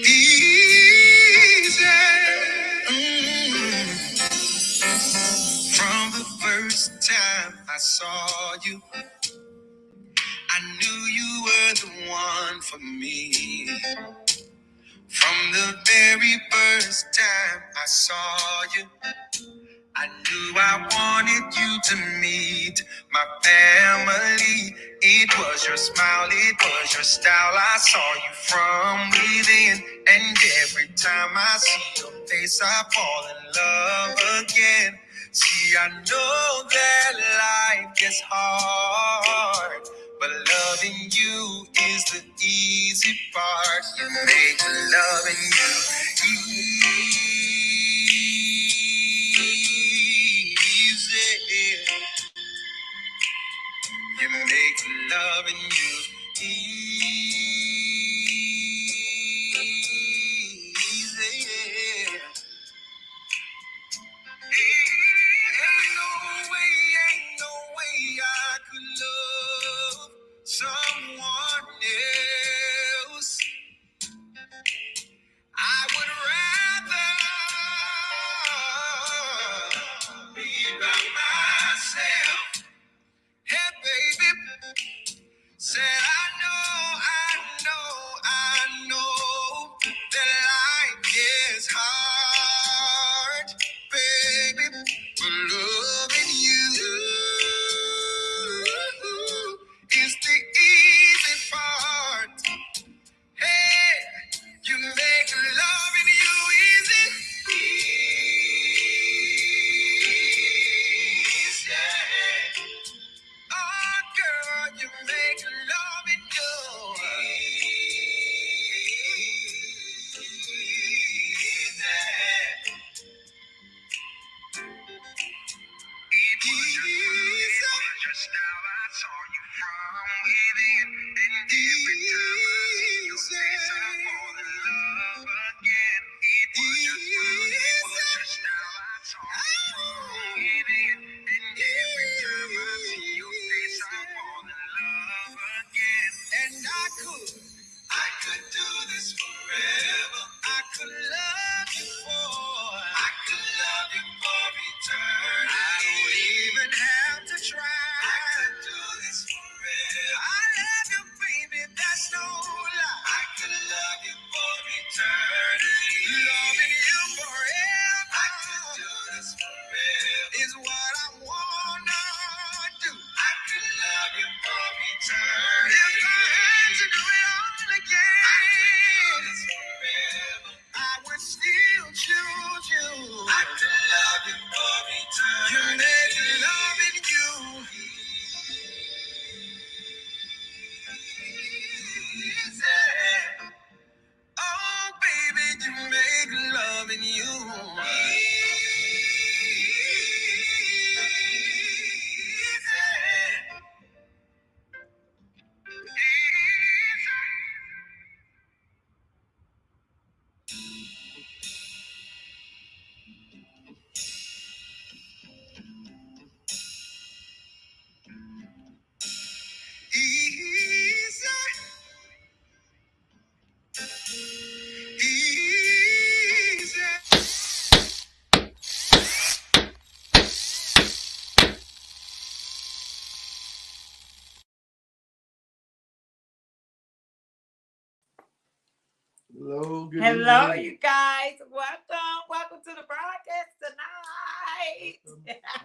Easy. Mm. From the first time I saw you, I knew you were the one for me. From the very first time I saw you, I knew I wanted you to meet my family. It was your smile, it was your style. I saw you from within. And every time I see your face, I fall in love again. See, I know that life gets hard, but loving you is the easy part. You make loving you easy. You make loving you easy. Ain't no way I could love someone else. I would rather be by myself. Hey, baby, said I know that life is hard, baby, but loving you is the easy part. Hey, you make loving you easy. Easy. Oh, girl, you make loving you easy. It was just now I saw you from within. And every time I see your face, I fall in love again. It was just now I saw you from within. And every time I see your face, I fall in love again. And I could do this forever. I could love you for eternity. I don't even have to try. I could do this forever. I love you, baby, that's no lie. I could love you for eternity. Loving you forever. I could do this forever. Is what I wanna do. I could love you for eternity. If I had to do it all again, I could do this forever. I would still choose you. I could love you for eternity. You make loving you easy. Oh, baby, you make loving you easy. Easy. Hello, good Hello, evening. you guys. Welcome to the broadcast tonight.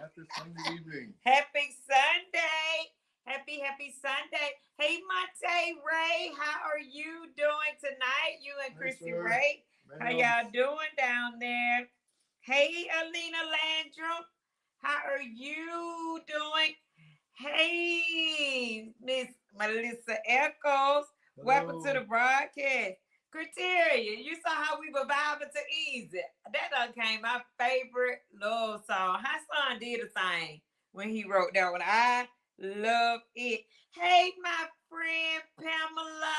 Happy Sunday evening. Happy Sunday. Happy Sunday. Hey, Monte Ray, how are you doing tonight? You and Hi, Christy sir. Ray. How Ma'am. y'all doing down there? Hey, Alina Landrum. How are you doing? Hey, Miss Melissa Echoes. Welcome to Hello. the broadcast. Criteria, you saw how we were vibing to easy. That done came my favorite love song. How son did a thing when he wrote that one. I love it. Hey, my friend Pamela,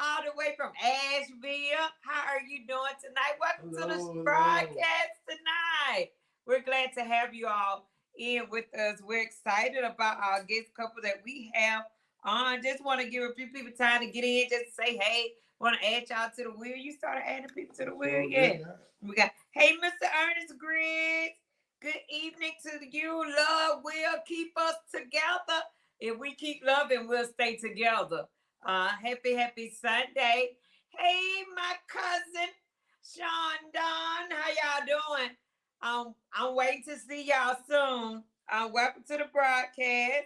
all the way from Asheville. How are you doing tonight? Welcome to the broadcast tonight. We're glad to have you all in with us. We're excited about our guest couple that we have on. Just want to give a few people time to get in, just say hey. Want to add y'all to the wheel? You started adding people to the wheel? Sure Yeah. did. We got, hey, Mr. Ernest Griggs. Good evening to you. Love will keep us together. If we keep loving, we'll stay together. Happy Sunday. Hey, my cousin, Sean Don. How y'all doing? I'm waiting to see y'all soon. Welcome to the broadcast.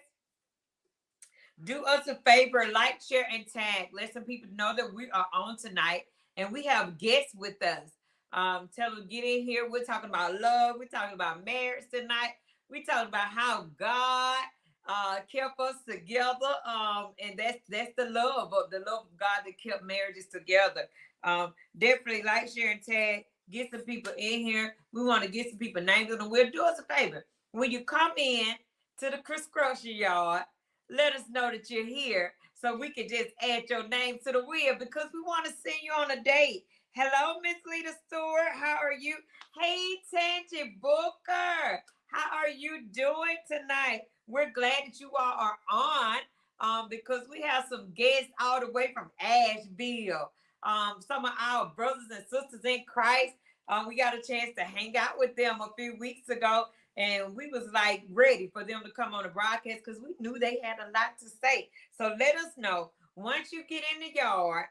Do us a favor, like, share, and tag. Let some people know that we are on tonight and we have guests with us. Tell them get in here. We're talking about love. We're talking about marriage tonight. We're talking about how God kept us together. And that's the love of God that kept marriages together. Definitely like, share, and tag. Get some people in here. We want to get some people names on the wheel. Do us a favor. When you come in to the Chris Grocery Yard, let us know that you're here so we can just add your name to the wheel because we want to send you on a date. Hello, Miss Lita Stewart. How are you? Hey, Tangy Booker. How are you doing tonight? We're glad that you all are on because we have some guests all the way from Asheville. Some of our brothers and sisters in Christ. We got a chance to hang out with them a few weeks ago. And we was like ready for them to come on the broadcast because we knew they had a lot to say. So let us know once you get in the yard,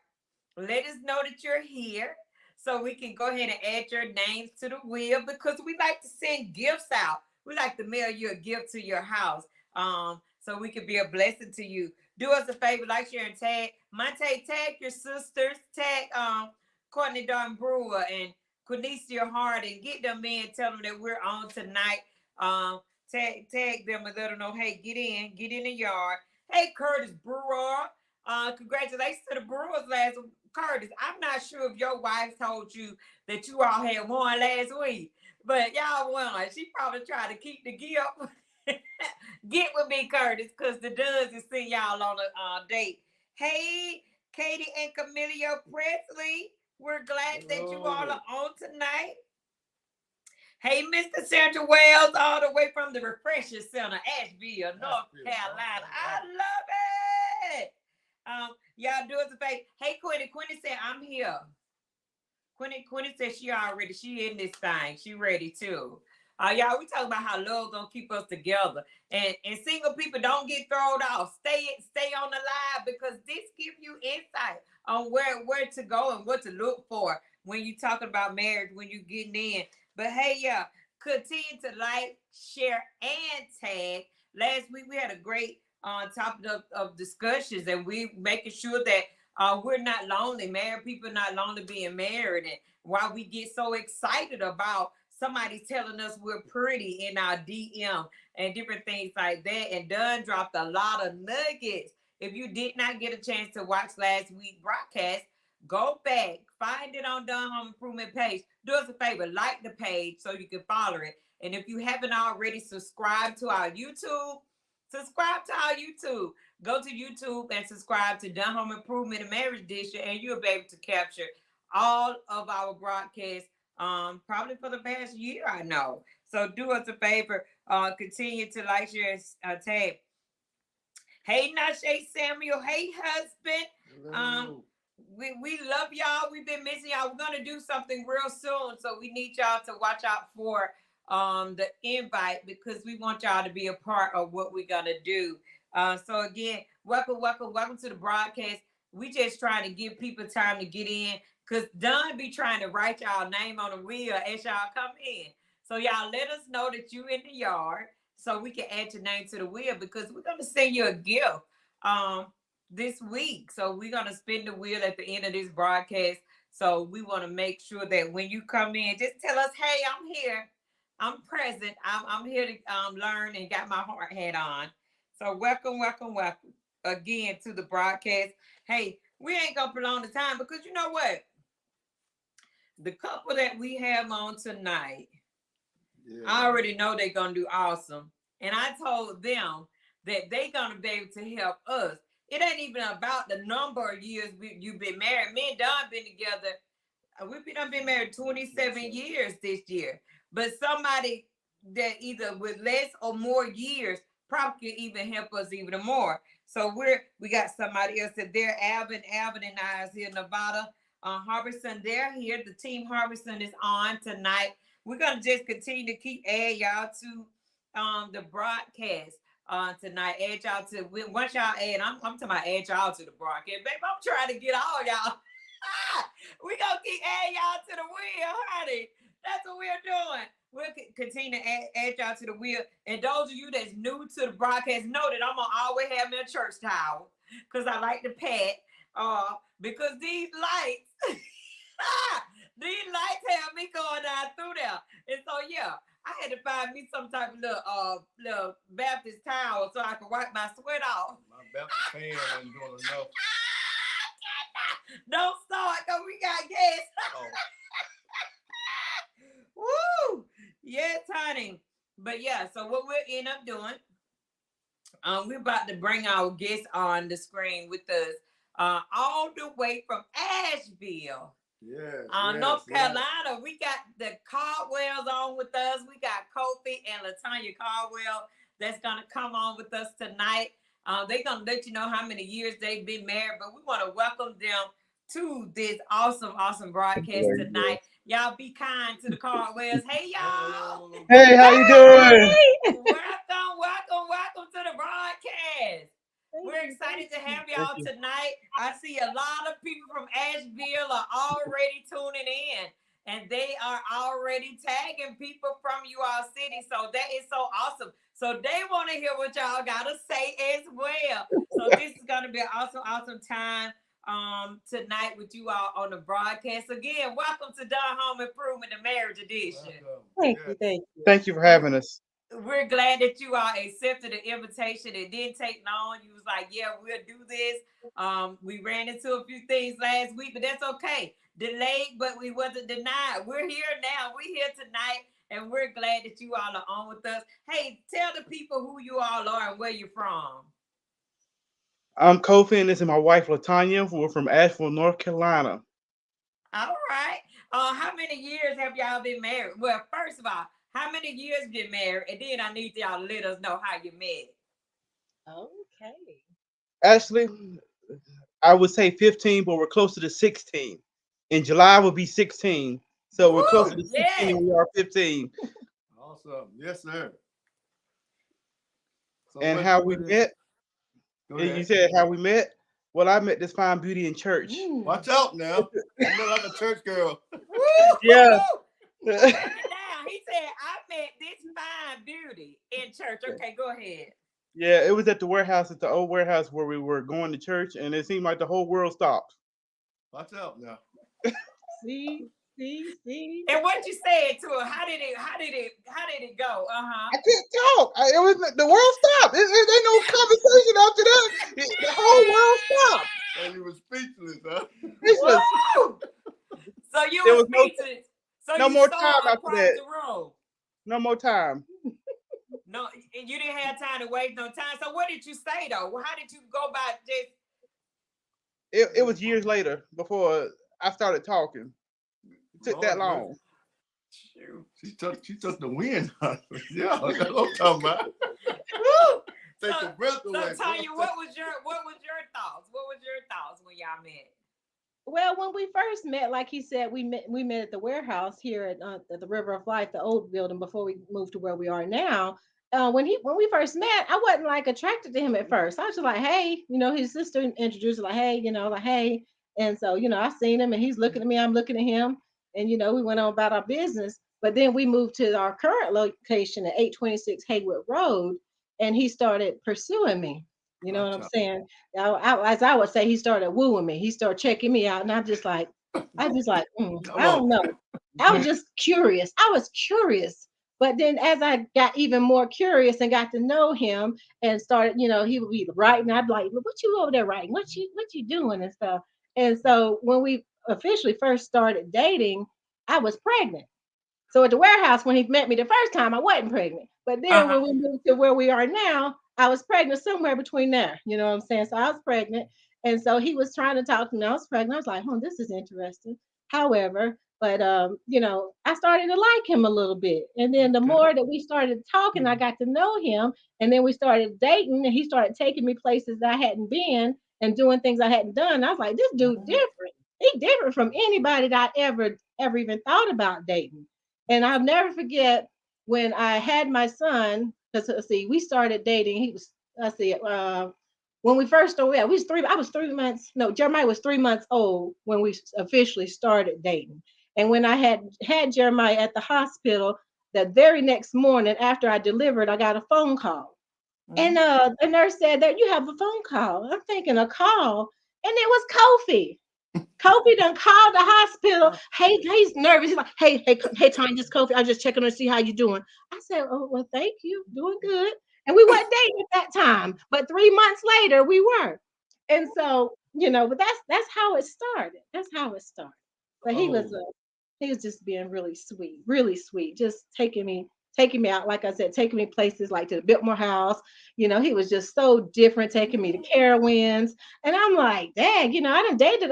let us know that you're here so we can go ahead and add your names to the wheel because we like to send gifts out. We like to mail you a gift to your house so we can be a blessing to you. Do us a favor, like, share, and tag. Monte, tag your sisters. Tag Courtney Darn Brewer and Quinicia Hart and get them in. Tell them that we're on tonight. Tag them and let them know, hey, get in the yard. Hey, Curtis Brewer. Congratulations to the Brewers last week. Curtis, I'm not sure if your wife told you that you all had won last week, but y'all won. She probably tried to keep the gift. Get with me, Curtis, because the Duds is seeing y'all on a date. Hey, Katie and Camilla Presley. We're glad that you all are on tonight. Hey, Mr. Sandra Wells, all the way from the Refresher Center, Asheville, North Carolina. I love it. Y'all do us a favor. Hey, Quinny said, I'm here. Quinny said she in this thing. She ready too. Y'all, we talking about how love gonna keep us together. And single people don't get thrown off. Stay on the live because this give you insight on where to go and what to look for when you talking about marriage, when you getting in. But hey, yeah, continue to like, share, and tag. Last week we had a great topic of discussions, and we making sure that we're not lonely. Married people are not lonely being married, and why we get so excited about somebody telling us we're pretty in our DM and different things like that. And Dunn dropped a lot of nuggets. If you did not get a chance to watch last week's broadcast, go back, find it on Dunn Home Improvement page. Do us a favor, like the page so you can follow it. And if you haven't already, subscribe to our YouTube. Go to YouTube and subscribe to Dunn Home Improvement and Marriage District, and you'll be able to capture all of our broadcasts probably for the past year, I know. So do us a favor, continue to like, share, tag. Hey, Nashe Samuel. Hey, husband. We love y'all. We've been missing y'all. We're gonna do something real soon, so we need y'all to watch out for the invite because we want y'all to be a part of what we're gonna do. So again, welcome to the broadcast. We just trying to give people time to get in because Don be trying to write y'all name on the wheel as y'all come in. So y'all let us know that you in the yard so we can add your name to the wheel because we're gonna send you a gift this week. So we're gonna spin the wheel at the end of this broadcast. So we want to make sure that when you come in, just tell us, hey, I'm here. I'm present. I'm here to learn and got my hard hat on. So welcome again to the broadcast. Hey, we ain't gonna prolong the time because you know what? The couple that we have on tonight, I already know they're gonna do awesome. And I told them that they're gonna be able to help us. It ain't even about the number of years you've been married. Me and Don been together. We've been married 27 years this year. But somebody that either with less or more years probably could even help us even more. So we got somebody else that there. Alvin and I is here in Nevada. Harbison, they're here. The team Harbison is on tonight. We're gonna just continue to keep add y'all to the broadcast tonight. Add y'all to once y'all add. I'm talking about add y'all to the broadcast. Baby, I'm trying to get all y'all. We gonna keep add y'all to the wheel, honey. That's what we're doing. We'll continue to add y'all to the wheel. And those of you that's new to the broadcast know that I'm gonna always have me a church towel because I like to pat. Because these lights, these lights have me going down through there. And so yeah, I had to find me some type of little Baptist towel so I could wipe my sweat off. My Baptist fan ain't doing enough. Don't start, cause we got guests. Oh. Woo! Yes, honey. But yeah, so what we'll end up doing, we're about to bring our guests on the screen with us, all the way from Asheville. Yes. North Carolina. We got the Caldwells on with us. We got Kofi and Latanya Caldwell that's gonna come on with us tonight. They're gonna let you know how many years they've been married, but we want to welcome them to this awesome broadcast tonight. Y'all be kind to the Caldwells. Hey y'all. Hey, how you doing? Welcome to the broadcast. We're excited to have y'all tonight. I see a lot of people from Asheville are already tuning in, and they are already tagging people from you all city. So that is so awesome. So they want to hear what y'all got to say as well. So this is going to be an awesome time tonight with you all on the broadcast. Again, welcome to Done Home Improvement, the marriage edition. Thank you for having us. We're glad that you all accepted the invitation. It didn't take long. You was like, yeah, we'll do this. We ran into a few things last week, but that's okay. Delayed, but we wasn't denied. We're here now. We're here tonight, and we're glad that you all are on with us. Hey, tell the people who you all are and where you're from. I'm Kofi, and this is my wife, Latanya. We're from Asheville, North Carolina. All right. How many years have y'all been married? Well, first of all, how many years been married? And then I need y'all to let us know how you met. Okay. Actually, I would say 15, but we're closer to 16. In July, we'll be 16. So we're closer to 16 than we are 15. Awesome. Yes, sir. So and how we met? You said how we met? Well, I met this fine beauty in church. Watch out now. You look like a church girl. Yeah. Break it down. He said, I met this fine beauty in church. Okay, go ahead. Yeah, it was at the warehouse, at the old warehouse where we were going to church, and it seemed like the whole world stopped. Watch out now. See. And what you said to her? How did it go? I couldn't talk. It was the world stopped. There's no conversation after that. The whole world stopped. And you were speechless, huh? So you were speechless. So no you more saw time her after across that. the room. No more time. No, you didn't have time to waste no time. So what did you say though? How did you go by this? It was years later before I started talking. It took that long. Shoot, she took the wind. Yeah, that's what I'm talking about. Take the breath away. So Tanya, what was your thoughts? What was your thoughts when y'all met? Well, when we first met, like he said, we met at the warehouse here at the River of Life, the old building, before we moved to where we are now. When we first met, I wasn't like attracted to him at first. I was just like, hey, his sister introduced her, like, hey, hey. And so, I seen him and he's looking at me, I'm looking at him. And, we went on about our business. But then we moved to our current location at 826 Haywood Road, and he started pursuing me. You know what I'm saying? As I would say, he started wooing me. He started checking me out, and I just like, I don't know. I was just curious. I was curious. But then as I got even more curious and got to know him and started, he would be writing. I'd be like, what you over there writing? What you doing and stuff? And so when we officially first started dating, I was pregnant. So at the warehouse, when he met me the first time, I wasn't pregnant. But then when we moved to where we are now, I was pregnant somewhere between there. You know what I'm saying? So I was pregnant. And so he was trying to talk to me. I was pregnant. I was like, this is interesting. However, But you know, I started to like him a little bit. And then the more that we started talking, I got to know him. And then we started dating, and he started taking me places that I hadn't been and doing things I hadn't done. I was like, this dude different. He different from anybody that I ever even thought about dating. And I'll never forget when I had my son, because let's see, we started dating. He was, let's see, when we first started, yeah, I was 3 months, no, Jeremiah was 3 months old when we officially started dating. And when I had Jeremiah at the hospital, that very next morning after I delivered, I got a phone call. And the nurse said that you have a phone call. I'm thinking a call, and it was Kofi. Kofi done called the hospital. Hey, he's nervous. He's like, hey, Tanya, this Kofi. I'm just checking to see how you doing. I said, oh, well, thank you. Doing good. And we weren't dating at that time, but 3 months later we were. And so, you know, but that's how it started. That's how it started. But he was just being really sweet, just taking me out, like I said, taking me places like to the Biltmore House. You know, he was just so different, taking me to Carowinds. And I'm like, dang, you know, I done dated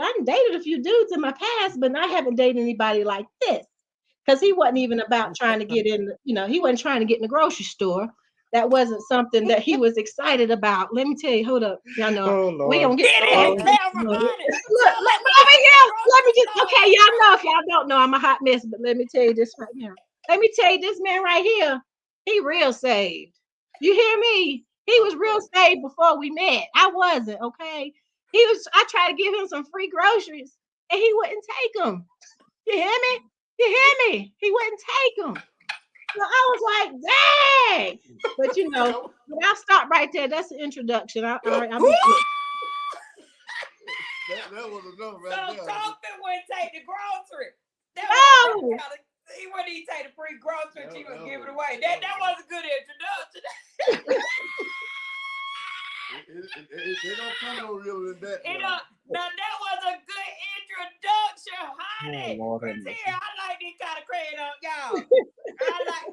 a few dudes in my past, but I haven't dated anybody like this. Because he wasn't even about trying to get in, you know, he wasn't trying to get in the grocery store. That wasn't something that he was excited about. Let me tell you, hold up. Y'all know we gonna get it. look, over here. Let me just okay, y'all know if y'all don't know, I'm a hot mess, but let me tell you this right now. Let me tell you, this man right here, he real saved. You hear me? He was real saved before we met. I wasn't, okay? I tried to give him some free groceries and he wouldn't take them. You hear me? You hear me? He wouldn't take them. So I was like, dang. But you know, I'll stop right there. That's the introduction. I'll be that was enough right so there. Kofi wouldn't take the grocery. No. He wouldn't even take the free groceries. He would give it away. That was a good introduction. They don't come no realer than that. Now that was a good introduction, honey. Oh, Lord, I like this kind of credit on y'all. I like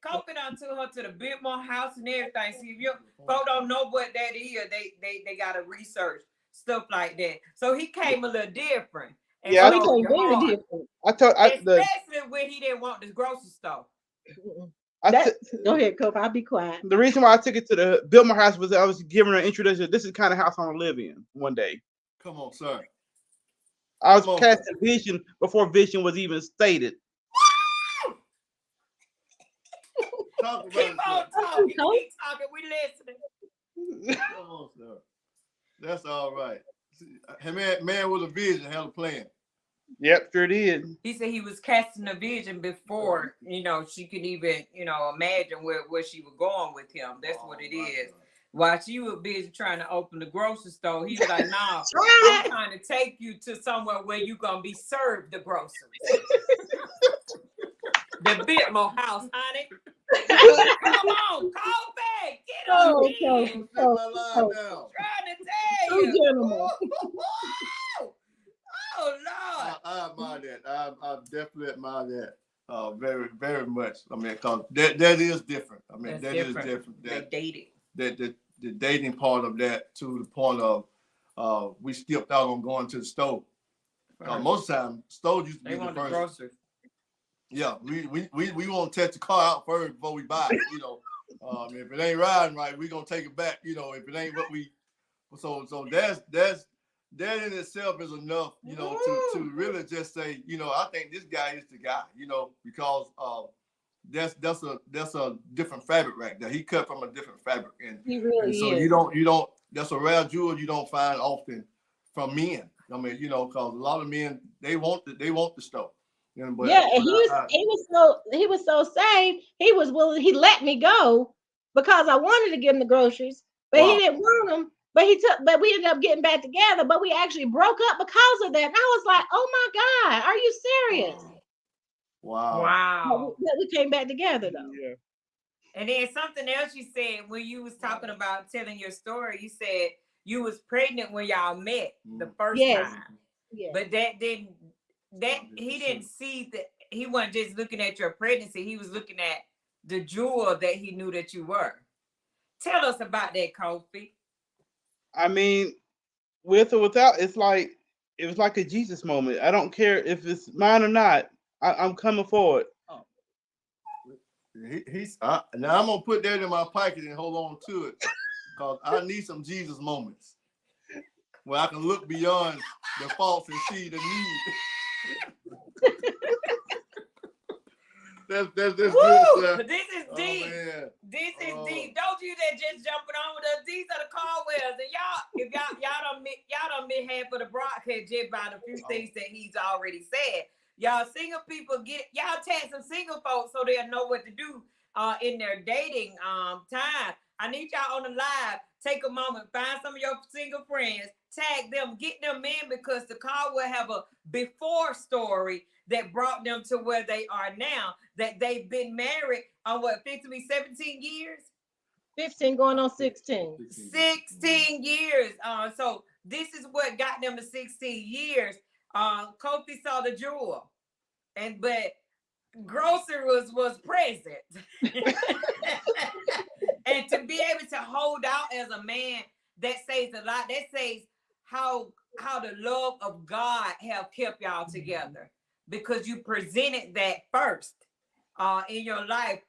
Kofi done took her to the Biltmore House and everything. See, if you folks don't know what that is, they gotta research stuff like that. So he came a little different. And yeah, he came very different. Especially when he didn't want this grocery store. Go ahead, Kofi. I'll be quiet. The reason why I took it to the Biltmore House was I was giving her an introduction. This is the kind of house I want to live in one day. Come on, sir. I was casting vision before vision was even stated. Talk about Keep on talking. Keep talking. We listening. Come on, sir. That's all right. Man with a vision had a plan. Yep, sure did. He said he was casting a vision before, you know, she could even, you know, imagine where she was going with him. That's what it is. While she was busy trying to open the grocery store, he was like, "Nah, I'm trying to take you to somewhere where you're gonna be served the groceries." The Biltmore House, honey. Come on, call back. Get on in. Trying to tell you. Oh Lord! I admire that. I definitely admire that. Very, very much. I mean, because that is different. I mean, that is different. They dated. The dating part of that to the point of we skipped out on going to the store. Most of the time, stores used to be the first. Groceries. Yeah, we want to test the car out first before we buy it. You know, if it ain't riding right, we gonna take it back. You know, if it ain't what we. So that in itself is enough, you know, to really just say, you know, I think this guy is the guy, you know, because that's a different fabric right there. He cut from a different fabric, and he really so is. you don't. That's a rare jewel you don't find often from men. I mean, you know, because a lot of men they want the stuff. You know, and he was so saved. He was willing. He let me go because I wanted to give him the groceries, but he didn't want them. But we ended up getting back together, but we actually broke up because of that. And I was like, oh my God, are you serious? Wow. But we came back together though. Yeah. And then something else you said when you was talking about telling your story, you said you was pregnant when y'all met the first time. Yes. But he didn't see that. He wasn't just looking at your pregnancy. He was looking at the jewel that he knew that you were. Tell us about that, Kofi. I mean, with or without, it's like It was like a Jesus moment. I don't care if it's mine or not. I'm coming forward. Now I'm gonna put that in my pocket and hold on to it, because I need some Jesus moments where I can look beyond the faults and see the need. That's good, sir. This is deep. This is deep. Don't you that just jumping on with us. These are the Caldwells, and y'all, if y'all done been had for the broadcast just by the few things that he's already said. Y'all single people y'all tag some single folks so they'll know what to do in their dating time. I need y'all on the live. Take a moment, find some of your single friends, tag them, get them in, because the Caldwell have a before story that brought them to where they are now, that they've been married on 17 years? 15 going on 16. 16 years. So this is what got them to 16 years. Kofi saw the jewel, but Grocer was present. And to be able to hold out as a man, that says a lot. That says how the love of God have kept y'all together, because you presented that first in your life.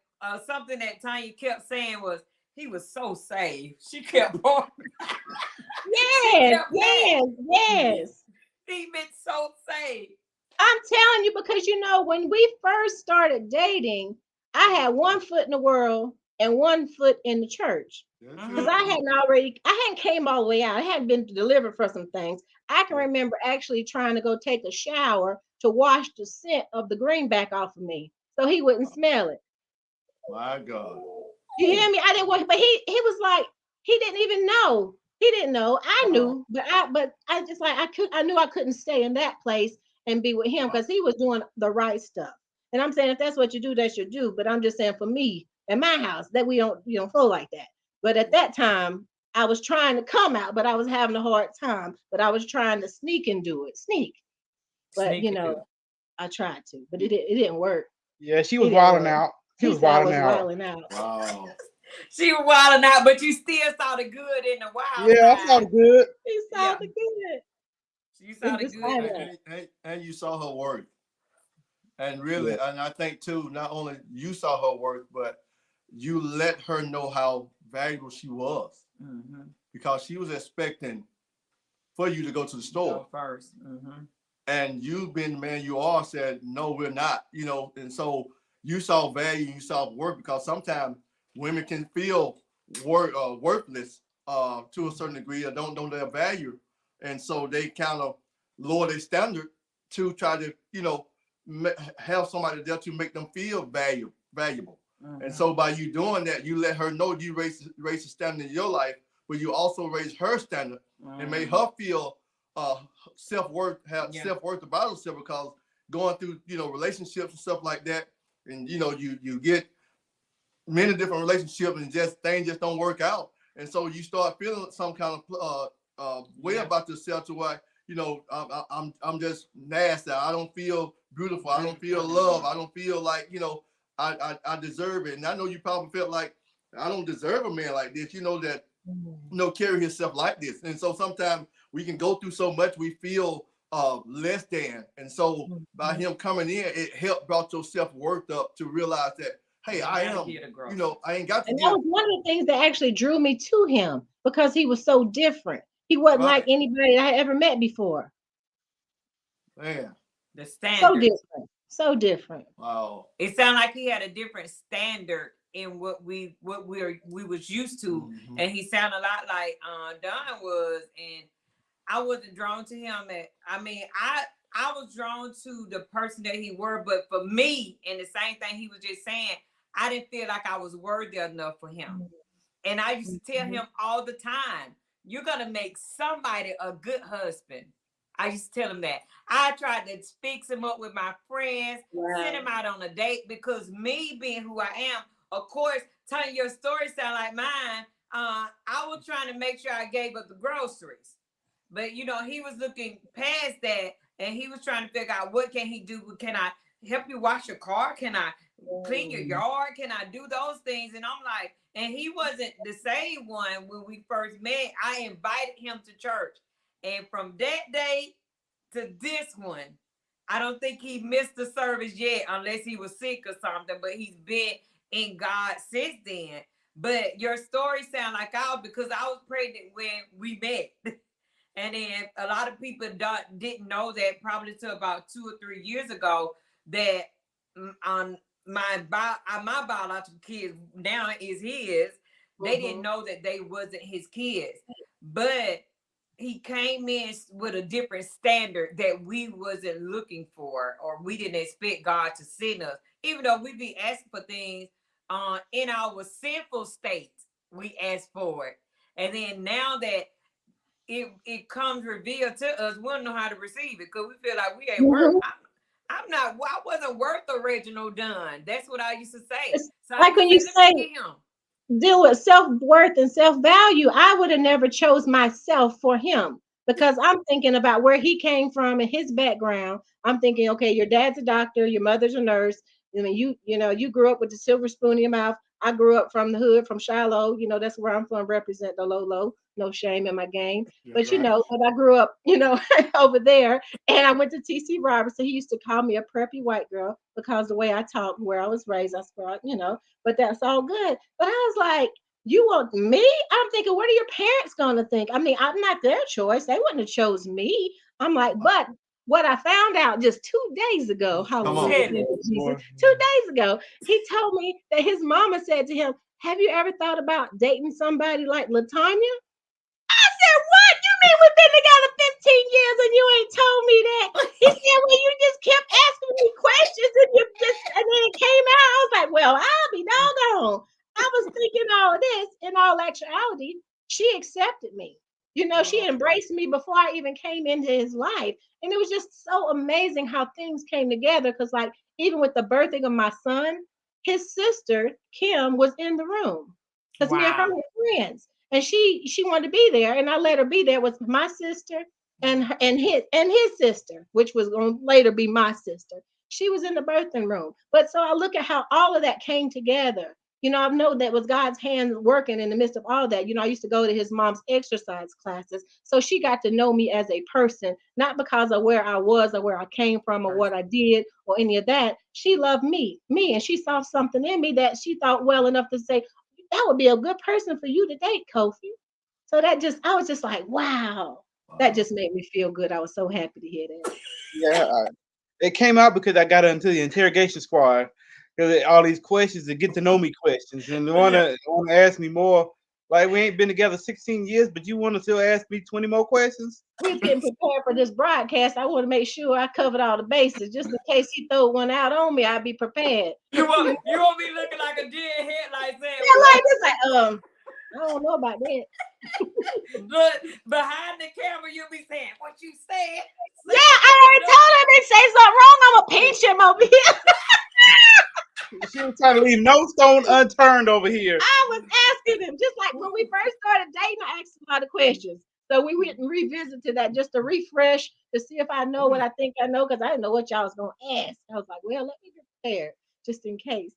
Something that Tanya kept saying was, he was so saved. She kept on. Yes. He been so saved. I'm telling you, because when we first started dating, I had one foot in the world and one foot in the church. Because I hadn't came all the way out. I hadn't been delivered for some things. I can remember actually trying to go take a shower to wash the scent of the greenback off of me so he wouldn't smell it. My God. You hear me? I didn't want, but he was like, he didn't even know. He didn't know. I knew, but I just like, I knew I couldn't stay in that place and be with him, because he was doing the right stuff. And I'm saying, if that's what you do, that's your do. But I'm just saying, for me, in my house, that we don't flow like that. But at that time, I was trying to come out, but I was having a hard time. But I was trying to sneak and do it. But I tried to, but it didn't work. Yeah, she was wilding out. She was wilding out. Wow. She was wilding out, but you still saw the good in the wild. Yeah, I saw the good. You saw the good. You saw the good. And you saw her work. And really, and I think too, not only you saw her work, but you let her know how valuable she was. Mm-hmm. Because she was expecting for you to go to the store go first. Mm-hmm. And you've been, man, you all said, no, we're not, and so you saw value, you saw work, because sometimes women can feel worthless to a certain degree, or don't have value. And so they kind of lower their standard to try to, have somebody there to make them feel valuable. Mm-hmm. And so by you doing that, you let her know you raise the standard in your life, but you also raise her standard and made her feel self-worth about herself, because going through, relationships and stuff like that, and you get many different relationships and things just don't work out. And so you start feeling some kind of way about yourself, to why, I'm just nasty. I don't feel beautiful. I don't feel love. I don't feel like, I deserve it. And I know you probably felt like, I don't deserve a man like this, that, carry himself like this. And so sometimes we can go through so much, we feel less than. And so by him coming in, it helped brought your self-worth up to realize that, hey, I am, I ain't got to. And that was one of the things that actually drew me to him, because he was so different. He wasn't like anybody I had ever met before. Man. The standard. So different. Wow. It sounded like he had a different standard in what we was used to. Mm-hmm. And he sounded a lot like Don was, and I wasn't drawn to him. I was drawn to the person that he were, but for me, and the same thing he was just saying, I didn't feel like I was worthy enough for him. And I used to tell him all the time, you're gonna make somebody a good husband. I used to tell him that. I tried to fix him up with my friends, send him out on a date, because me being who I am, of course, telling your story sound like mine, I was trying to make sure I gave up the groceries. But, he was looking past that, and he was trying to figure out, what can he do? Can I help you wash your car? Can I clean your yard? Can I do those things? And I'm like, and he wasn't the same one when we first met. I invited him to church. And from that day, to this one, I don't think he missed the service yet, unless he was sick or something, but he's been in God since then. But your story sound like ours, because I was pregnant when we met. And then a lot of people didn't know that probably till about 2 or 3 years ago, that my biological kids now is his. They didn't know that they wasn't his kids. But he came in with a different standard that we wasn't looking for, or we didn't expect God to send us. Even though we be asking for things in our sinful state, we ask for it. And then now that it comes revealed to us, we don't know how to receive it, because we feel like we ain't worth. I wasn't worth the Reginald Dunn. That's what I used to say. So like when you say deal with self-worth and self-value, I would have never chose myself for him, because I'm thinking about where he came from and his background. I'm thinking, okay, your dad's a doctor, your mother's a nurse. I mean, you grew up with the silver spoon in your mouth. I grew up from the hood, from Shiloh. That's where I'm from. Represent the low. No shame in my game. But but I grew up, over there. And I went to T.C. Robertson. He used to call me a preppy white girl because the way I talk, where I was raised, I spoke, but that's all good. But I was like, you want me? I'm thinking, what are your parents going to think? I mean, I'm not their choice. They wouldn't have chose me. I'm like, but what I found out just 2 days ago, 2 days ago, he told me that his mama said to him, have you ever thought about dating somebody like LaTanya? I said, what? You mean we've been together 15 years and you ain't told me that? He said, well, you just kept asking me questions and then it came out. I was like, well, I'll be doggone. I was thinking all of this. In all actuality, she accepted me. She embraced me before I even came into his life. And it was just so amazing how things came together. Because like, even with the birthing of my son, his sister, Kim, was in the room. Because me and her were friends. And she wanted to be there, and I let her be there with my sister and his sister, which was going to later be my sister. She was in the birthing room. But so I look at how all of that came together. I know that was God's hand working in the midst of all that. I used to go to his mom's exercise classes. So she got to know me as a person, not because of where I was or where I came from or what I did or any of that. She loved me, and she saw something in me that she thought well enough to say, that would be a good person for you to date, Kofi. So I was just like, wow. That just made me feel good. I was so happy to hear that. Yeah, it came out because I got into the interrogation squad. Because all these questions, to get to know me questions, and they want to ask me more. Like, we ain't been together 16 years, but you want to still ask me 20 more questions? We was getting prepared for this broadcast. I want to make sure I covered all the bases, just in case he throw one out on me. I'd be prepared. You won't be looking like a deer headlight saying, I don't know about that. Look, behind the camera, you'll be saying, what you said? Yeah, I already told him if he say something wrong, I'm going to pinch him over here. She was trying to leave no stone unturned over here. I was asking him, just like when we first started dating, I asked him a lot of questions. So we went and revisited that just to refresh, to see if I know what I think I know, because I didn't know what y'all was going to ask. I was like, well, let me be prepared, just in case.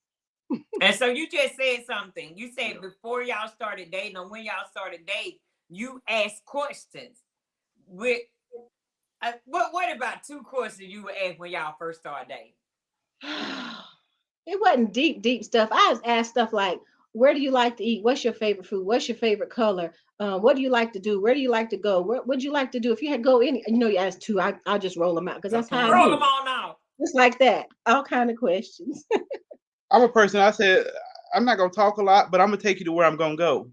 And so you just said something. You said before y'all started dating, or when y'all started dating, you asked questions. What about 2 questions you would ask when y'all first started dating? It wasn't deep stuff. I was asked stuff like, where do you like to eat? What's your favorite food? What's your favorite color? What do you like to do? Where do you like to go? What would you like to do? If you had to go any, you asked 2, I'll just roll them out, because that's how I do. Roll them on out. Just like that. All kind of questions. I'm a person, I said, I'm not going to talk a lot, but I'm going to take you to where I'm going to go.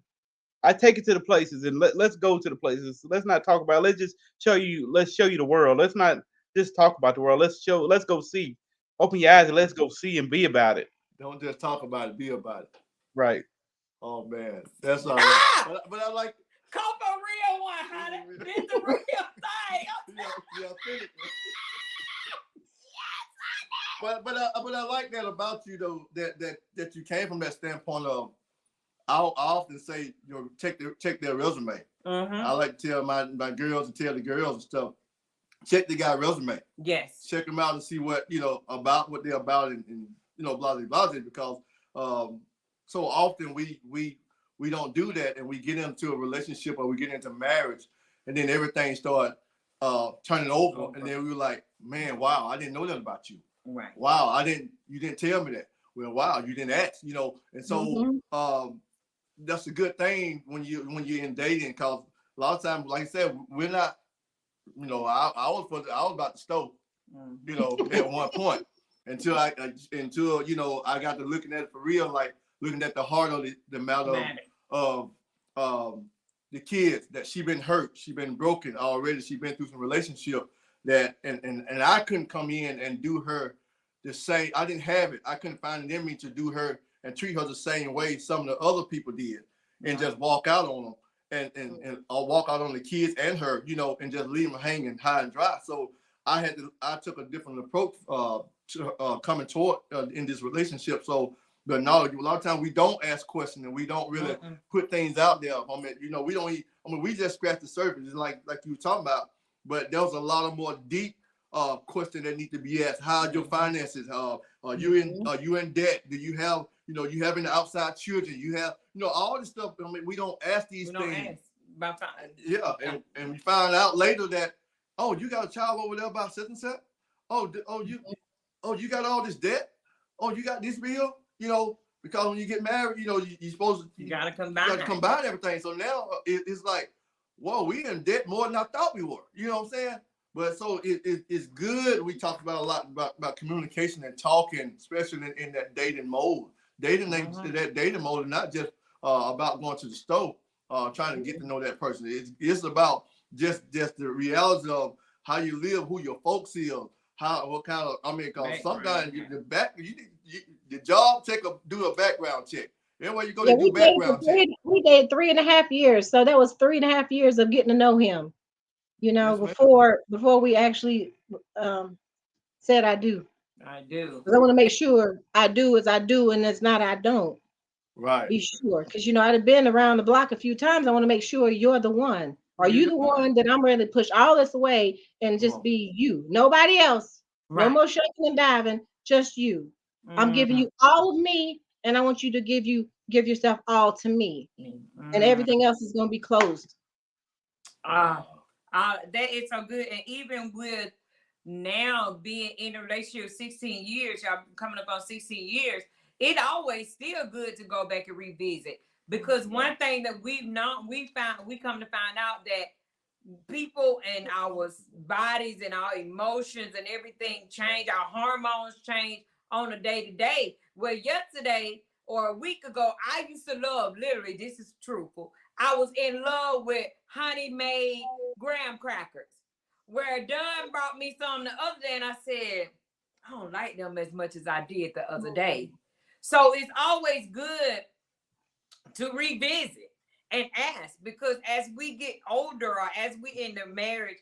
I take it to the places, and let's go to the places. Let's not talk about it. Let's just show you the world. Let's not just talk about the world. Let's go see. Open your eyes and let's go see and be about it. Don't just talk about it, be about it. Right. Oh man, that's all right. But I like come for real one, honey. This the real thing. But I like that about you though, that you came from that standpoint of I often say, check their resume. I like to tell my girls and tell the girls and stuff, check the guy's resume. Yes. Check them out and see what about what they're about and blah blah, because so often we don't do that, and we get into a relationship or we get into marriage, and then everything starts turn it over. And then we were like, man, wow, I didn't know that about you. Right. Wow, you didn't tell me that. Well, wow, you didn't ask, you know. And so that's a good thing when you're in dating, because a lot of times, like I said, we're not, you know, I was about to stove, you know, at one point until you know, I got to looking at it for real, like looking at the heart of the matter of the kids, that she been hurt, she been broken already, she been through some relationship that, and I couldn't come in and do her the same. I didn't have it. I couldn't find it in me to do her and treat her the same way some of the other people did, and just walk out on them. And I'll walk out on the kids and her, you know, and just leave them hanging high and dry. So I took a different approach to coming toward in this relationship. So the knowledge, a lot of times we don't ask questions and we don't really put things out there. I mean, you know, we just scratch the surface, it's like you were talking about, but there was a lot of more deep questions that need to be asked. How's your finances? Are you in debt? Do you have, you know, you having outside children? You have, you know, all this stuff. I mean, we don't ask these things. Yeah, and we find out later that, oh, you got a child over there about such and such. You got all this debt. Oh, you got this bill. You know, because when you get married, you know, you're supposed to. You gotta combine everything. So now it's like, whoa, we in debt more than I thought we were. You know what I'm saying? But so it's good. We talked about a lot about communication and talking, especially in that dating mode. That dating mode is not just about going to the store, trying to get to know that person. It's about just the reality of how you live, who your folks is, what kind of. I mean, because sometimes the job do a background check. Everywhere you go to do background check. We did 3.5 years, so that was 3.5 years of getting to know him. You know, before we actually said I do. I do. I want to make sure I do as I do, and it's not I don't. Right. Be sure, because you know I've been around the block a few times. I want to make sure you're the one. Are you the one that I'm ready to push all this away and just be you? Nobody else. Right. No more shaking and diving. Just you. I'm giving you all of me, and I want you to give yourself all to me, and everything else is going to be closed. That is so good. And even with now being in a relationship 16 years, y'all coming up on 16 years, it always still good to go back and revisit. Because one thing that we come to find out that people and our bodies and our emotions and everything change, our hormones change on a day-to-day. Well, yesterday or a week ago, I used to love, literally, this is truthful, I was in love with honey-made graham crackers. Where Dunn brought me some the other day, and I said, I don't like them as much as I did the other day. So it's always good to revisit and ask, because as we get older or as we in the marriage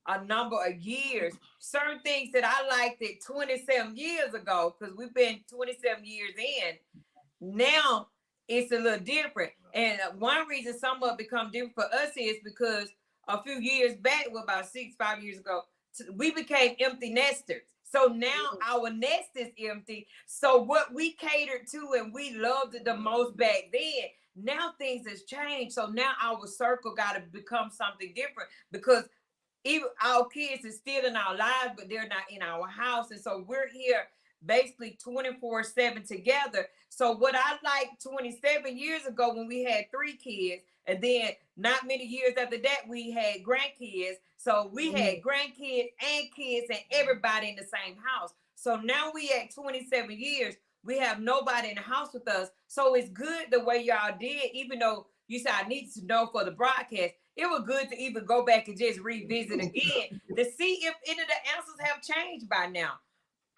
a number of years, certain things that I liked it 27 years ago, because we've been 27 years in, now it's a little different. And one reason some of it become different for us is because a few years back, about 5 years ago, we became empty nesters. So now our nest is empty. So what we catered to and we loved it the most back then, now things has changed. So now our circle got to become something different, because even our kids is still in our lives, but they're not in our house. And so we're here basically 24/7 together. So what I liked 27 years ago when we had 3 kids, and then not many years after that, we had grandkids. So we had grandkids and kids and everybody in the same house. So now we at 27 years, we have nobody in the house with us. So it's good the way y'all did, even though you said I need to know for the broadcast. It was good to even go back and just revisit again to see if any of the answers have changed by now.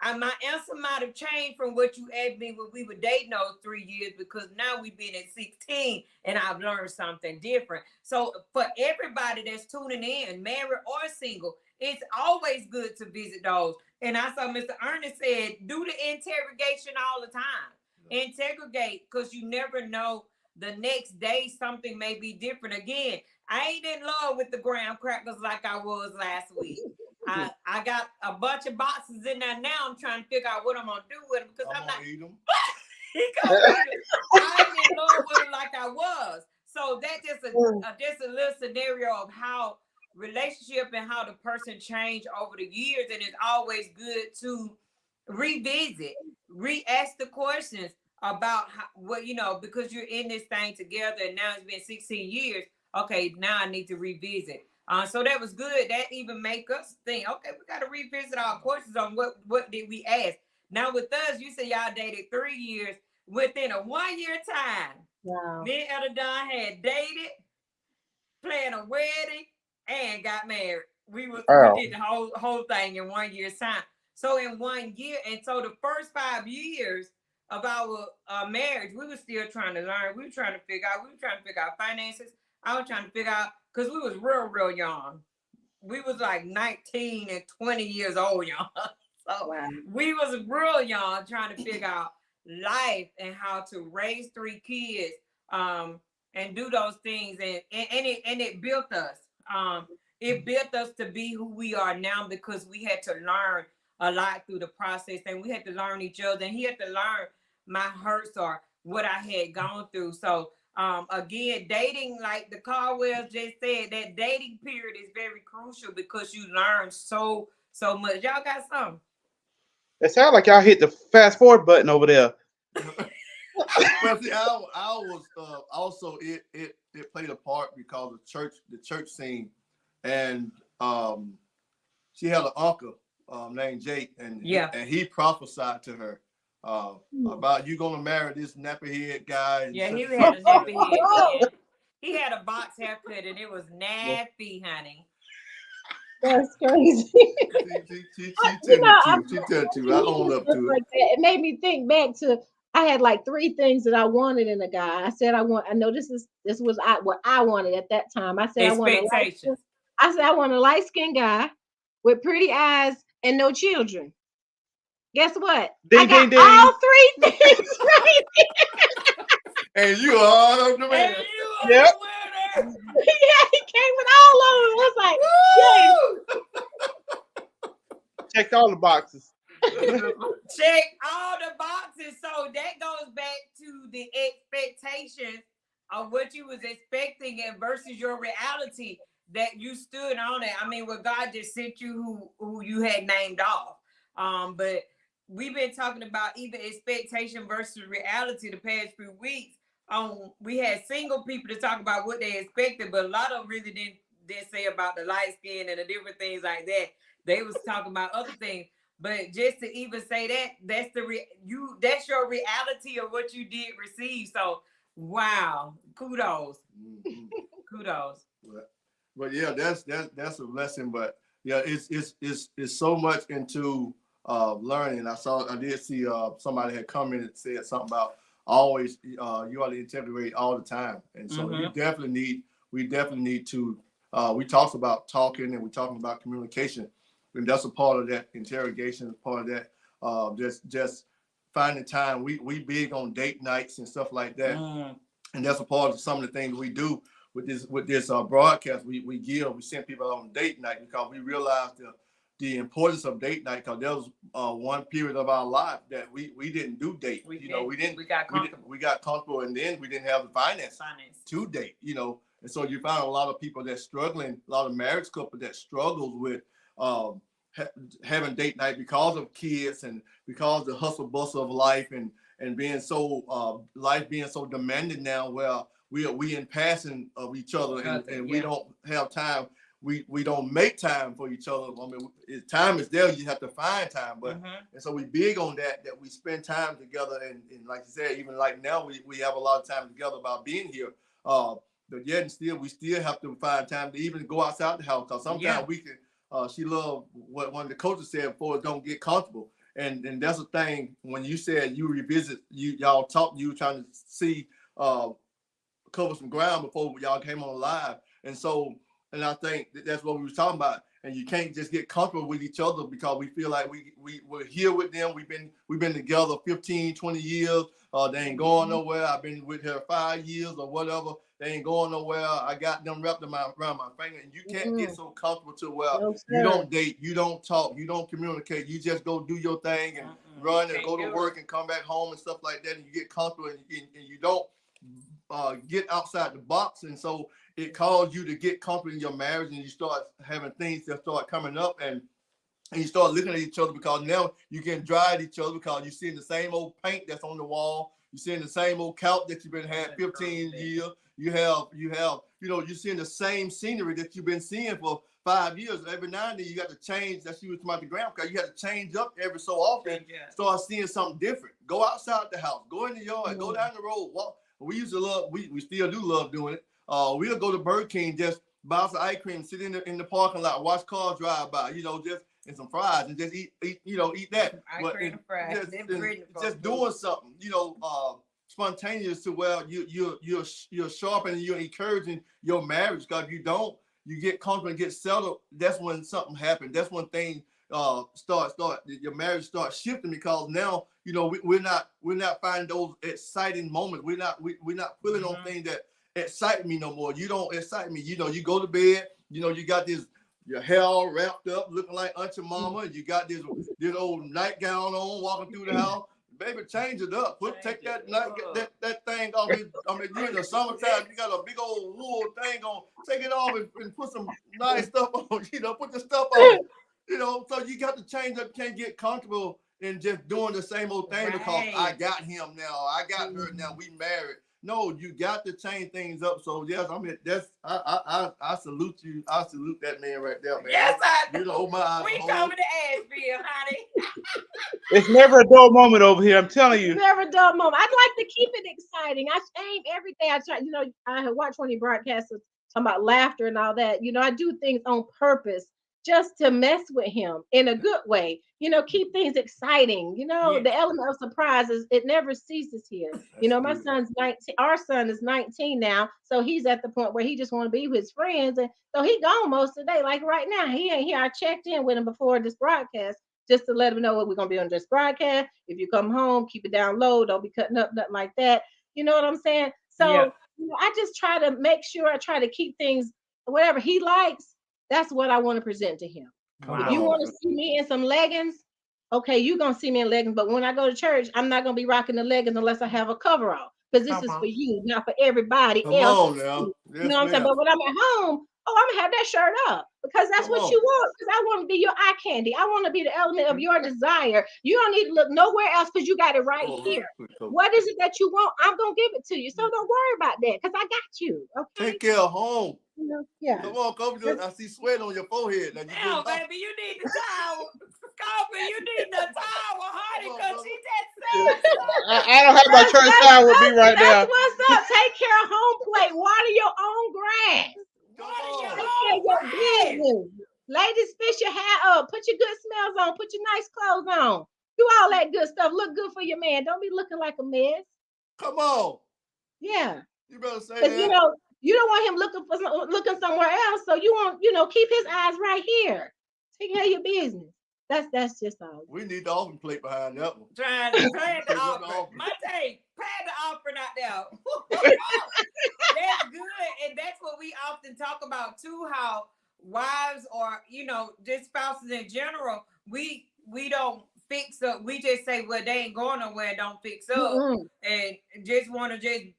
My answer might have changed from what you asked me when we were dating those 3 years, because now we've been at 16 and I've learned something different. So for everybody that's tuning in, married or single, it's always good to visit those. And I saw Mr. Ernest said, do the interrogation all the time. Interrogate, because you never know, the next day something may be different again. I ain't in love with the graham crackers like I was last week. I got a bunch of boxes in there now. I'm trying to figure out what I'm gonna do with them, because I'm not eat them. I ain't in love with them like I was. So that's just a little scenario of how relationship and how the person changed over the years, and it's always good to revisit, re-ask the questions about what, because you're in this thing together, and now it's been 16 years. Okay, now I need to revisit. So that was good. That even make us think, okay, we got to revisit our questions on what did we ask. Now with us, you say y'all dated 3 years. Within a 1 year time, Wow. me and Elder Don had dated, planned a wedding, and got married. We did the whole thing in 1 year's time. So in 1 year, and so the first 5 years of our marriage, we were still trying to learn. We were trying to figure out finances. I was trying to figure out, because we was real young. We was like 19 and 20 years old young. So wow. We was real young trying to figure out life and how to raise 3 kids and do those things. And it built us. It built us to be who we are now, because we had to learn a lot through the process, and we had to learn each other, and he had to learn my hurts or what I had gone through. So again, dating, like the Caldwells just said, that dating period is very crucial because you learn so much. Y'all got something? It sounds like y'all hit the fast forward button over there. Well, see, I was also it played a part because of the church scene, and she had an uncle named Jake, and he prophesied to her about you gonna marry this nappy head guy. Yeah, he had a nappy head. He had a box haircut, and it was nappy, honey. That's crazy. She tell you. I own up to it. It made me think back to, I had like 3 things that I wanted in a guy. I said I know this was what I wanted at that time. I said I want a light-skinned guy with pretty eyes and no children. Guess what? I got all 3 things right. And you are the man. Yep. Yeah, he came with all of them. I was like, yeah. Checked all the boxes. Check all the boxes. So that goes back to the expectations of what you was expecting and versus your reality that you stood on it. I mean, God just sent you who you had named off. But we've been talking about either expectation versus reality the past few weeks. We had single people to talk about what they expected, but a lot of them really didn't say about the light skin and the different things like that. They was talking about other things. But just to even say that's that's your reality of what you did receive. So wow, kudos. Mm-hmm. Kudos. But yeah, that's a lesson. But yeah, it's so much into learning. I did see somebody had commented and said something about always you ought to integrate all the time. And so we definitely need to we talked about talking, and we talking about communication. And that's a part of that interrogation, part of that just finding time. We big on date nights and stuff like that. And that's a part of some of the things we do with this broadcast. We send people on date night because we realize the importance of date night, because there was one period of our life that we didn't do date. We got comfortable, and then we didn't have the finance to date. And so you find a lot of people that's struggling, a lot of marriage couples that struggles with having date night because of kids and because of the hustle bustle of life and being so life being so demanding now, where we in passing of each other and we don't have time. We don't make time for each other. I mean, time is there. You have to find time. But and so we big on that we spend time together. And like you said, even like now, we have a lot of time together about being here. But yet and still, we still have to find time to even go outside the house. Because sometimes we can. She loved what one of the coaches said before, don't get comfortable. And that's the thing. When you said you revisit, y'all talked, you were trying to see cover some ground before y'all came on live. And so, and I think that's what we were talking about. And you can't just get comfortable with each other because we feel like we're here with them. We've been together 15, 20 years. They ain't going nowhere. I've been with her 5 years or whatever. They ain't going nowhere. I got them wrapped around my finger. And you can't get so comfortable to where you don't date, you don't talk, you don't communicate. You just go do your thing and run and go to work and come back home and stuff like that. And you get comfortable and you don't get outside the box. And so it caused you to get comfortable in your marriage, and you start having things that start coming up, and you start looking at each other because now you can dry at each other because you're seeing the same old paint that's on the wall. You're seeing the same old couch that you've been had 15 years. You're seeing the same scenery that you've been seeing for 5 years. Every now and then you got to change. That's you was about the ground because you had to change up every so often. Start seeing something different. Go outside the house. Go in the yard. Go down the road. Walk. We used to love. We still do love doing it. We'll go to Burger King, just buy some ice cream, sit in the parking lot, watch cars drive by. Just and some fries, and just eat that. Just doing something, spontaneous to where you're sharpening, you're encouraging your marriage. Because if you don't, you get comfortable and get settled. That's when something happens. That's when things your marriage starts shifting, because now we're not finding those exciting moments. We're not pulling on things that excite me no more. You don't excite me. You go to bed. You got your hair all wrapped up, looking like Auntie Mama, and you got this old nightgown on, walking through the house. Baby, change it up. Take that thing off. You're in the summertime. You got a big old wool thing on. Take it off and put some nice stuff on. Put the stuff on. So you got to change up. Can't get comfortable in just doing the same old thing because I got him now. I got her now. We married. No, you got to change things up. So yes, I salute you. I salute that man right there, man. Yes, I do. We coming to Asheville, honey. It's never a dull moment over here. I'm telling you. Never a dull moment. I'd like to keep it exciting. I aim everything I try. I have watched one of your broadcasts talking about laughter and all that. I do things on purpose just to mess with him in a good way. Keep things exciting. The element of surprises, it never ceases here. My son's 19. Our son is 19 now, so he's at the point where he just want to be with his friends, and so he gone most of the day. Like right now, he ain't here. I checked in with him before this broadcast just to let him know what we're gonna be on this broadcast. If you come home, keep it down low. Don't be cutting up, nothing like that. You know what I'm saying? So I just try to make sure I try to keep things whatever he likes. That's what I want to present to him. If you want to see me in some leggings, okay, you're going to see me in leggings. But when I go to church, I'm not going to be rocking the leggings unless I have a cover on. Because this is for you, not for everybody else. Now. Yes, you know what I'm saying? But when I'm at home, I'm going to have that shirt up. Because that's what you want. Because I want to be your eye candy. I want to be the element of your desire. You don't need to look nowhere else because you got it right here. What is it that you want? I'm going to give it to you. So don't worry about that because I got you. Okay? Take care of home. Yeah. Come on, Kobe. I see sweat on your forehead. Now, baby, you need the towel. Kobe, you need the towel, honey, because she just said I don't have my church towel with me right now. That's what's up. Take care of home plate. Water your own grass. Take care of your business. Ladies, fish your hair up. Put your good smells on. Put your nice clothes on. Do all that good stuff. Look good for your man. Don't be looking like a mess. Come on. Yeah. You better say that. You don't want him looking somewhere else. So you want, keep his eyes right here. Take care of your business. That's just all. We need the offering plate behind that one. Trying to pay the offering. My take, pay the offering out there. That's good. And that's what we often talk about too, how wives or, just spouses in general, we don't fix up. We just say, well, they ain't going nowhere, don't fix up. And just want to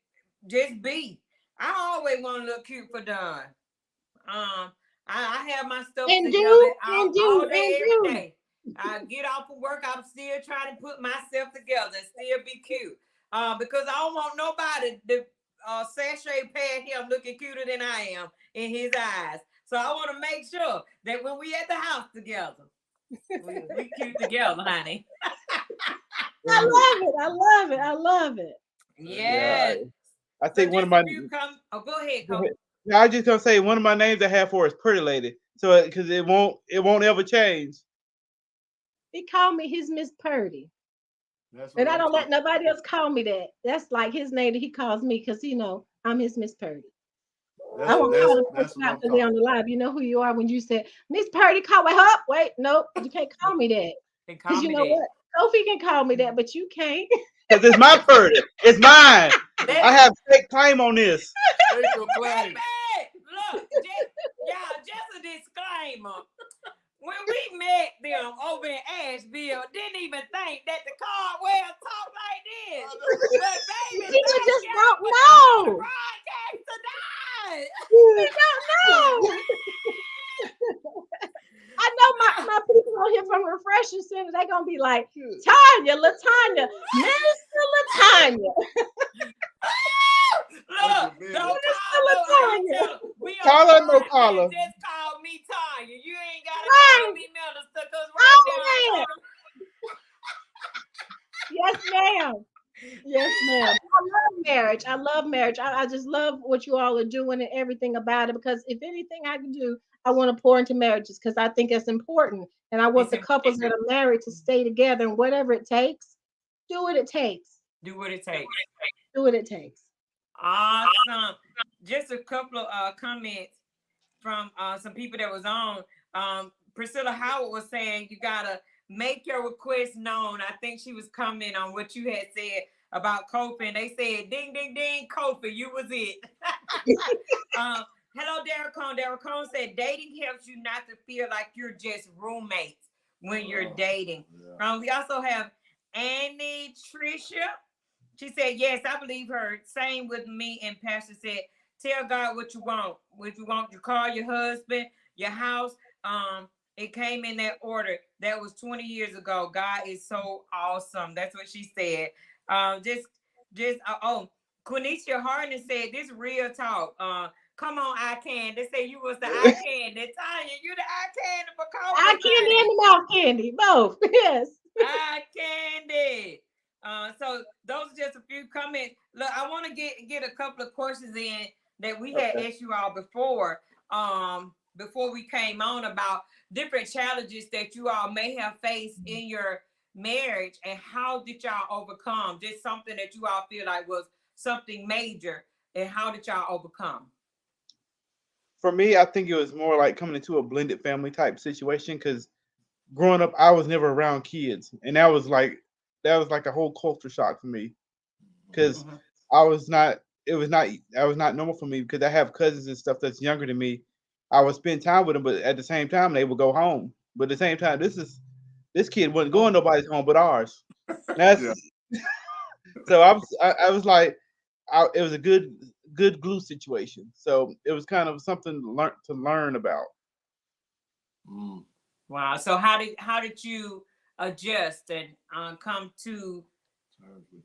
just be. I always want to look cute for Don. I have my stuff together all day, every day. I get off of work, I'm still trying to put myself together and still be cute. Because I don't want nobody to sachet past him looking cuter than I am in his eyes. So I want to make sure that when we at the house together, we cute together, honey. I love it. Yes. I think one of my. Go ahead, Coach. I was just gonna say one of my names I have for is Pretty Lady, so because it won't ever change. He called me his Miss Purdy, and I don't let nobody else call me that. That's like his name that he calls me because I'm his Miss Purdy. I won't call the person out today on the live. You know who you are when you said Miss Purdy. Call me up. Wait, nope, you can't call me that. Because you know what, Sophie can call me that, but you can't. Because it's my Purdy. It's mine. I have state claim on this. Look, just a disclaimer. When we met them over in Asheville, didn't even think that the Cardwell talk like this. But baby, you just don't know. We don't know. I know my people on here from Refreshing Center, they're gonna be like, Tanya, Latanya, Minister Latanya. Look, don't Call her, no caller. Just call me Tanya. You ain't gotta call me Minister, cause right now. Yes, ma'am. Yes, ma'am. I love marriage. I love marriage. I just love what you all are doing and everything about it. Because if anything I can do, I want to pour into marriages because I think it's important. And I want the couples that are married to stay together and whatever it takes, do what it takes. Do what it takes. Do what it takes. Awesome. Just a couple of comments from some people that was on. Priscilla Howard was saying you gotta make your request known. I think she was commenting on what you had said about Kofi, and they said, ding, ding, ding, Kofi, you was it. Hello, Derek Cone. Derek Cone said, dating helps you not to feel like you're just roommates when you're dating. Yeah. We also have Annie Tricia. She said, yes, I believe her. Same with me. And Pastor said, tell God what you want. What you want, your car, your husband, your house. It came in that order. That was 20 years ago. God is so awesome. That's what she said. Quenisha Harden said, this real talk. Come on, eye candy. They say you was the eye candy. Tanya, you the eye candy for Kofi. Eye candy and the mouth candy, both. Yes. Eye candy. So those are just a few comments. Look, I want to get a couple of questions in that we had asked you all before we came on about different challenges that you all may have faced in your marriage and how did y'all overcome? Just something that you all feel like was something major and how did y'all overcome? For me, I think it was more like coming into a blended family type situation because growing up, I was never around kids, and that was like a whole culture shock for me because I was not normal for me because I have cousins and stuff that's younger than me. I would spend time with them, but at the same time they would go home. But at the same time, this kid wasn't going nobody's home but ours. So I was like, it was a good glue situation. So it was kind of something to learn about. Wow. So how did you adjust and come to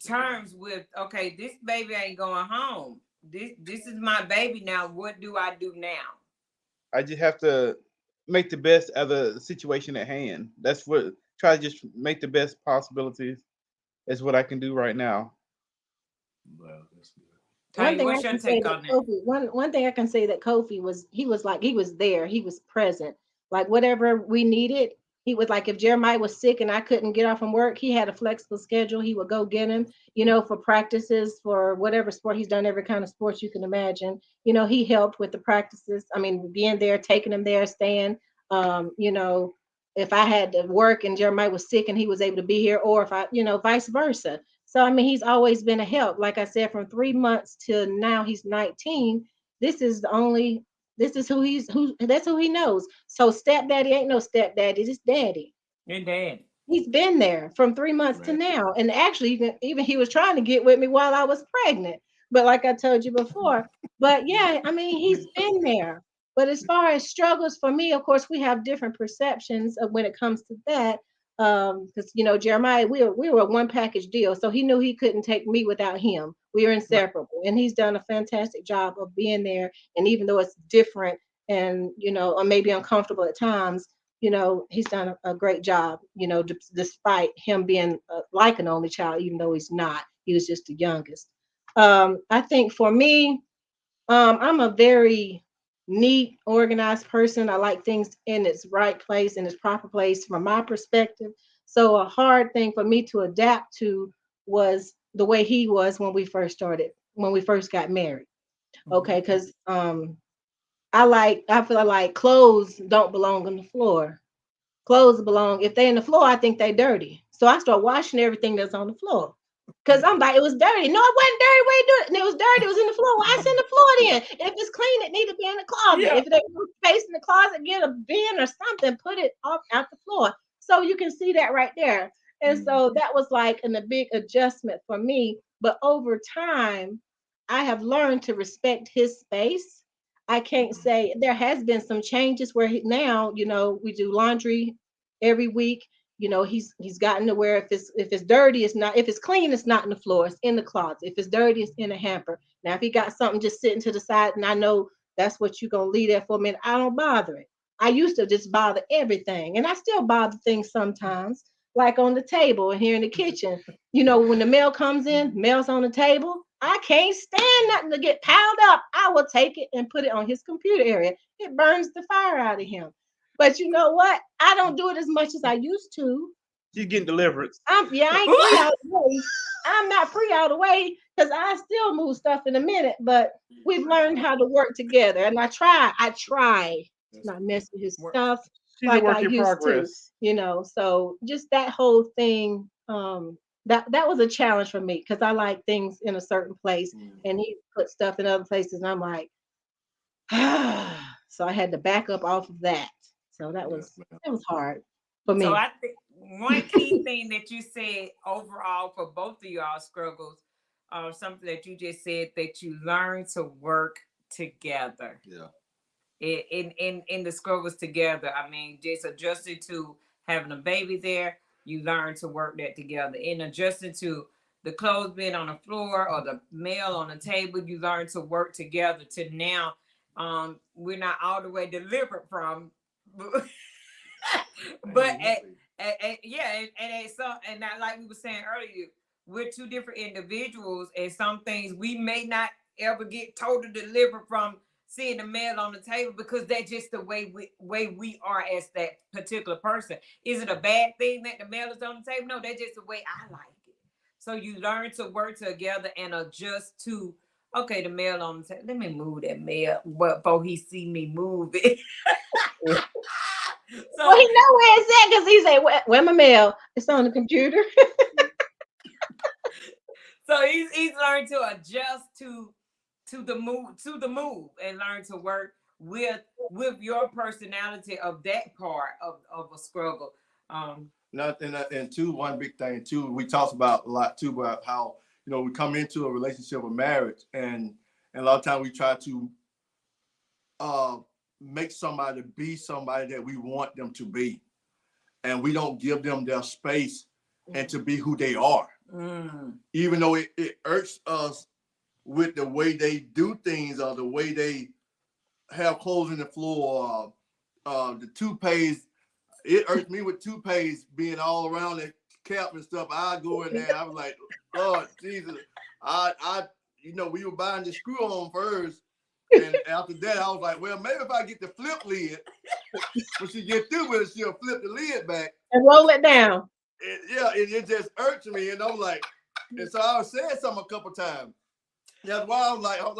terms with, okay, this baby ain't going home. This is my baby now. What do I do now? I just have to make the best of the situation at hand. That's what try to just make the best possibilities is what I can do right now. Well, that's good. One thing I can say that Kofi, one thing I can say that Kofi was there, he was present. Like whatever we needed, he was like if Jeremiah was sick and I couldn't get off from work, he had a flexible schedule. He would go get him, for practices for whatever sport. He's done every kind of sports you can imagine. He helped with the practices. I mean, being there, taking him there, staying. If I had to work and Jeremiah was sick and he was able to be here, or if I, vice versa. So, I mean, he's always been a help. Like I said, from 3 months to now he's 19. That's who he knows. So stepdaddy ain't no stepdaddy, it's daddy. Your dad. He's been there from 3 months to now. And actually, even he was trying to get with me while I was pregnant. But like I told you before, but yeah, I mean, he's been there. But as far as struggles for me, of course, we have different perceptions of when it comes to that. Because Jeremiah, we were a one package deal, so he knew he couldn't take me without him. We are inseparable, and he's done a fantastic job of being there. And even though it's different and or maybe uncomfortable at times, he's done a great job. Despite him being like an only child, even though he's not, he was just the youngest. I think for me, I'm a very neat, organized person. I like things in its right place, in its proper place from my perspective. So a hard thing for me to adapt to was the way he was when we first got married. Okay, because I feel like clothes don't belong on the floor. Clothes belong, if they're in the floor, I think they're dirty. So I start washing everything that's on the floor. Because I'm like, it was dirty. No, it wasn't dirty. What are you doing? And it was dirty. It was in the floor. Why it's in the floor then? If it's clean, it need to be in the closet. Yeah. If there's no space in the closet, get a bin or something, put it off out the floor. So you can see that right there. And so that was like a big adjustment for me. But over time, I have learned to respect his space I can't say there has been some changes where now, we do laundry every week. He's gotten to where if it's dirty, it's not. If it's clean, it's not in the floor. It's in the closet. If it's dirty, it's in a hamper. Now, if he got something just sitting to the side, and I know that's what you're gonna leave there for a minute, I don't bother it. I used to just bother everything, and I still bother things sometimes, like on the table and here in the kitchen. When the mail comes in, mail's on the table. I can't stand nothing to get piled up. I will take it and put it on his computer area. It burns the fire out of him. But you know what? I don't do it as much as I used to. She's getting deliverance. I ain't free all the way. I'm not free all the way because I still move stuff in a minute. But we've learned how to work together, and I try to not mess with his stuff She's like a work I in used progress. to. So just that whole thing. That was a challenge for me because I like things in a certain place, and he put stuff in other places, and I'm like, so I had to back up off of that. So that was hard for me. So I think one key thing that you said overall for both of y'all struggles, something that you just said, that you learn to work together. Yeah. In the struggles together. I mean, just adjusted to having a baby there, you learn to work that together. In adjusting to the clothes being on the floor or the mail on the table, you learn to work together to now. We're not all the way delivered from, but and not like we were saying earlier, we're two different individuals, and some things we may not ever get totally delivered from seeing the mail on the table because that's just the way we are as that particular person. Is it a bad thing that the mail is on the table? No, that's just the way I like it. So you learn to work together and adjust to, okay, the mail on the table. Let me move that mail before he see me move it. So he know where it's at because he say, where my mail? It's on the computer. So he's learned to adjust to the move and learn to work with your personality of that part of a struggle. And two, one big thing too, we talked about a lot too about how we come into a relationship or marriage, and a lot of times we try to make somebody be somebody that we want them to be, and we don't give them their space and to be who they are. Even though it irks us with the way they do things or the way they have clothes in the floor, the toothpaste. It irks me with toothpaste being all around the cap and stuff. I go in there, I was like, Lord Jesus, we were buying the screw on first, and after that I was like, well, maybe if I get the flip lid, when she get through with it, she'll flip the lid back and roll it down. It just irks me, and I'm like, and so I said something a couple times. That's why I'm like, I'm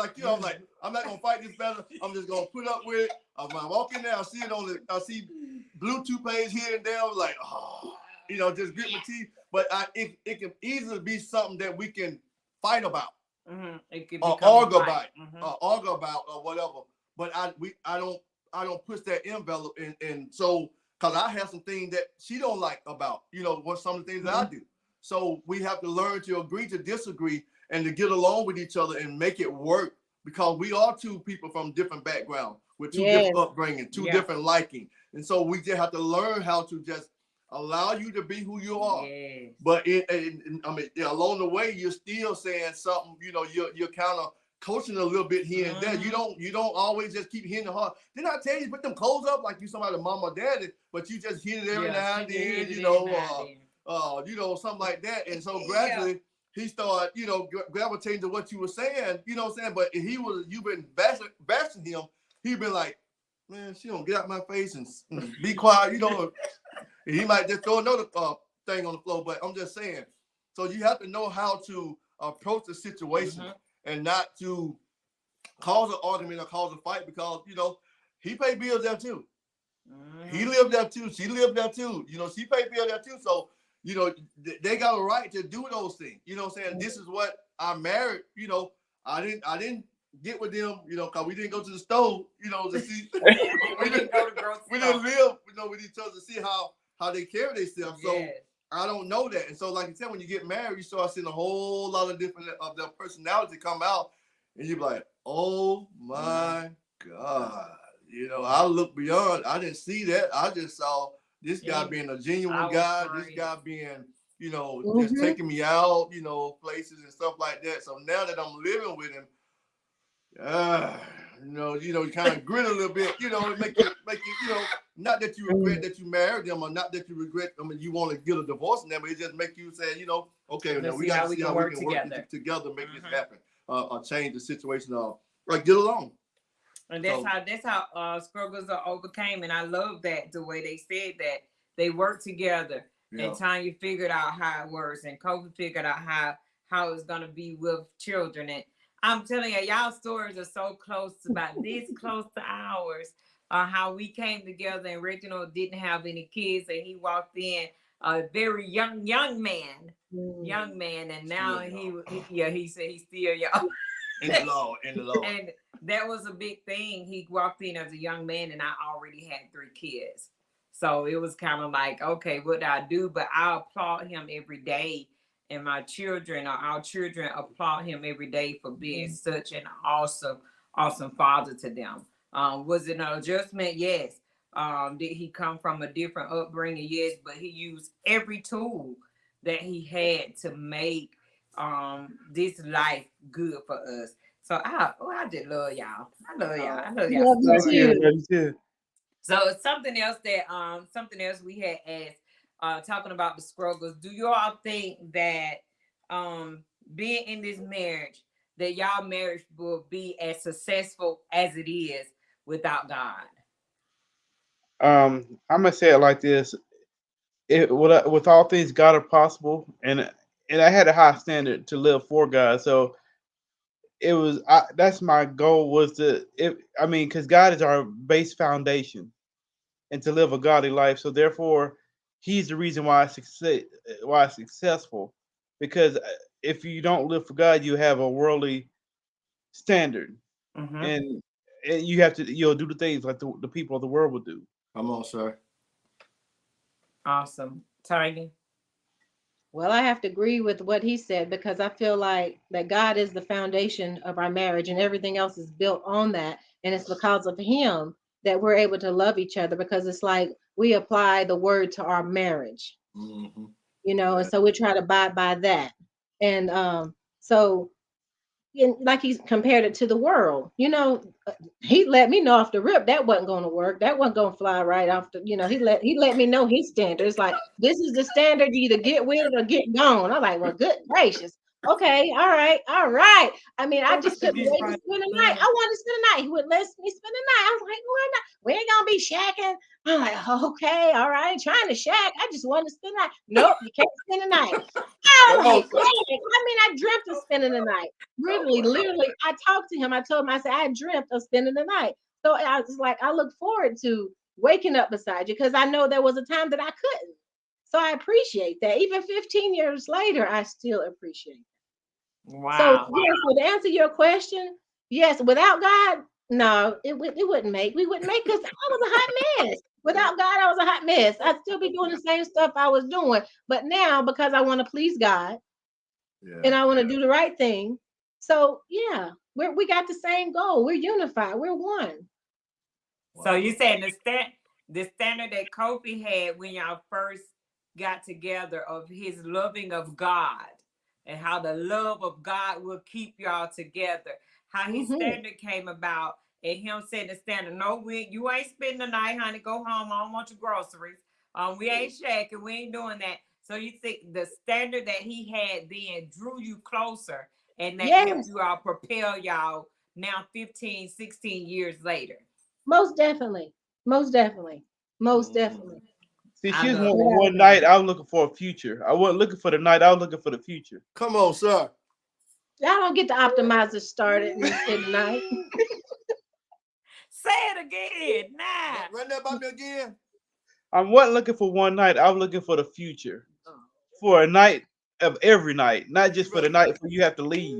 not gonna fight this battle. I'm just gonna put up with it. I'm walking there, I see blue toothpaste here and there. I'm like, just grit my teeth. But it can easily be something that we can fight about, or argue about, or whatever. But I don't push that envelope in, and so because I have some things that she don't like about what some of the things that I do. So we have to learn to agree to disagree and to get along with each other and make it work, because we are two people from different backgrounds with two different upbringing, two different liking. And so we just have to learn how to just allow you to be who you are. Yes. But along the way, you're still saying something, you're kind of coaching a little bit here and there. You don't always just keep hitting hard. Didn't I tell you to put them clothes up like you somebody's mom or daddy, but you just hit it every now and then, something like that. And so gradually he started, gravitating to what you were saying, but you've been bashing him. He'd been like, man, she don't get out my face and be quiet, he might just throw another thing on the floor, but I'm just saying. So you have to know how to approach the situation and not to cause an argument or cause a fight, because, he paid bills there too. He lived there too. She lived there too. She paid bills there too. So, they got a right to do those things. This is what I married. I didn't get with them, because we didn't go to the store, to see. we didn't live, with each other to see how they carry themselves. So I don't know that. And so, like you said, when you get married, you start seeing a whole lot of different of their personality come out, and you're like, oh my God, I look beyond. I didn't see that. I just saw this guy being a genuine guy. This guy being, just taking me out, places and stuff like that. So now that I'm living with him, you kind of grit a little bit, make you, not that you regret that you married them or not that you regret, you want to get a divorce and that, but it just make you say, okay, now we got to see how we can work together, make this happen, or change the situation, or get along. And that's how struggles are overcame. And I love that the way they said that they work together. Yeah. And Tanya figured out how it works, and Kofi figured out how it's gonna be with children. And I'm telling you, y'all stories are so close, about this close to ours. How we came together, and Reginald didn't have any kids, and he walked in a very young man, and now he said he's still young. In the law. And that was a big thing. He walked in as a young man, and I already had 3 kids. So it was kind of like, okay, what do I do? But I applaud him every day. And our children applaud him every day for being such an awesome father to them. Was it an adjustment? Yes. Did he come from a different upbringing? Yes. But he used every tool that he had to make this life good for us. So I just love y'all. I love y'all. Love you too. So it's something else we had asked, talking about the struggles. Do you all think that being in this marriage, that y'all marriage will be as successful as it is without God? I'm gonna say it like this: with all things, God are possible, and I had a high standard to live for God. So it was that's my goal, was because God is our base foundation, and to live a godly life. So therefore, He's the reason why I'm successful. Because if you don't live for God, you have a worldly standard, and you have to do the things like the people of the world would do. Come on, sir. Awesome. Tiny. Well, I have to agree with what he said, because I feel like that God is the foundation of our marriage, and everything else is built on that. And it's because of him that we're able to love each other, because it's like we apply the word to our marriage, and so we try to abide by that. And like he's compared it to the world, he let me know off the rip that wasn't going to work. That wasn't going to fly right off the, he let me know his standard. It's like, this is the standard. You either get with it or get gone. I'm like, well, good gracious. Okay. All right. I mean, I just couldn't wait to spend the night. I wanted to spend the night. He would let me spend the night. I was like, why not? We ain't going to be shacking. I'm like, okay. All right. Trying to shack. I just wanted to spend the night. Nope. You can't spend the night. I dreamt of spending the night. Literally, I talked to him. I told him, I said, I dreamt of spending the night. So I was like, I look forward to waking up beside you, because I know there was a time that I couldn't. So I appreciate that. Even 15 years later, I still appreciate it. Wow. So yes, to answer your question, yes, without God, no, we wouldn't make, because I was a hot mess. Without God, I was a hot mess. I'd still be doing the same stuff I was doing. But now, because I want to please God, and I want to do the right thing. So yeah, we got the same goal. We're unified. We're one. So you said the standard that Kofi had when y'all first got together, of his loving of God, and how the love of God will keep y'all together. How his standard came about, and him setting the standard. No, you ain't spending the night, honey. Go home. I don't want your groceries. We ain't shacking. We ain't doing that. So you think the standard that he had then drew you closer, and that helped you all propel y'all now 15, 16 years later. Most definitely. See, she was one night. I was looking for a future. I wasn't looking for the night. I was looking for the future. Come on, sir. Y'all don't get the optimizer started tonight. Say it again. Nah. Run that by me again. I wasn't looking for one night. I was looking for the future. For a night of every night, not just for the night when you have to leave.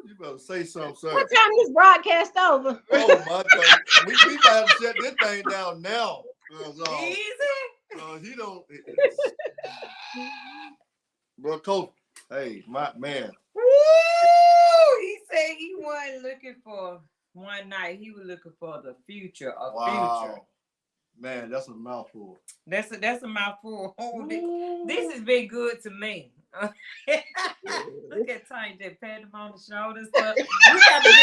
You better say something, sir. What time is broadcast over? Oh my God. We gotta shut this thing down now. Easy. He don't. Bro, Coach. Hey, my man. Woo! He said he wasn't looking for one night. He was looking for the future of Wow. Man, that's a mouthful. That's a mouthful. This has been good to me. Look at Tiny just pat him on the shoulders. We got to get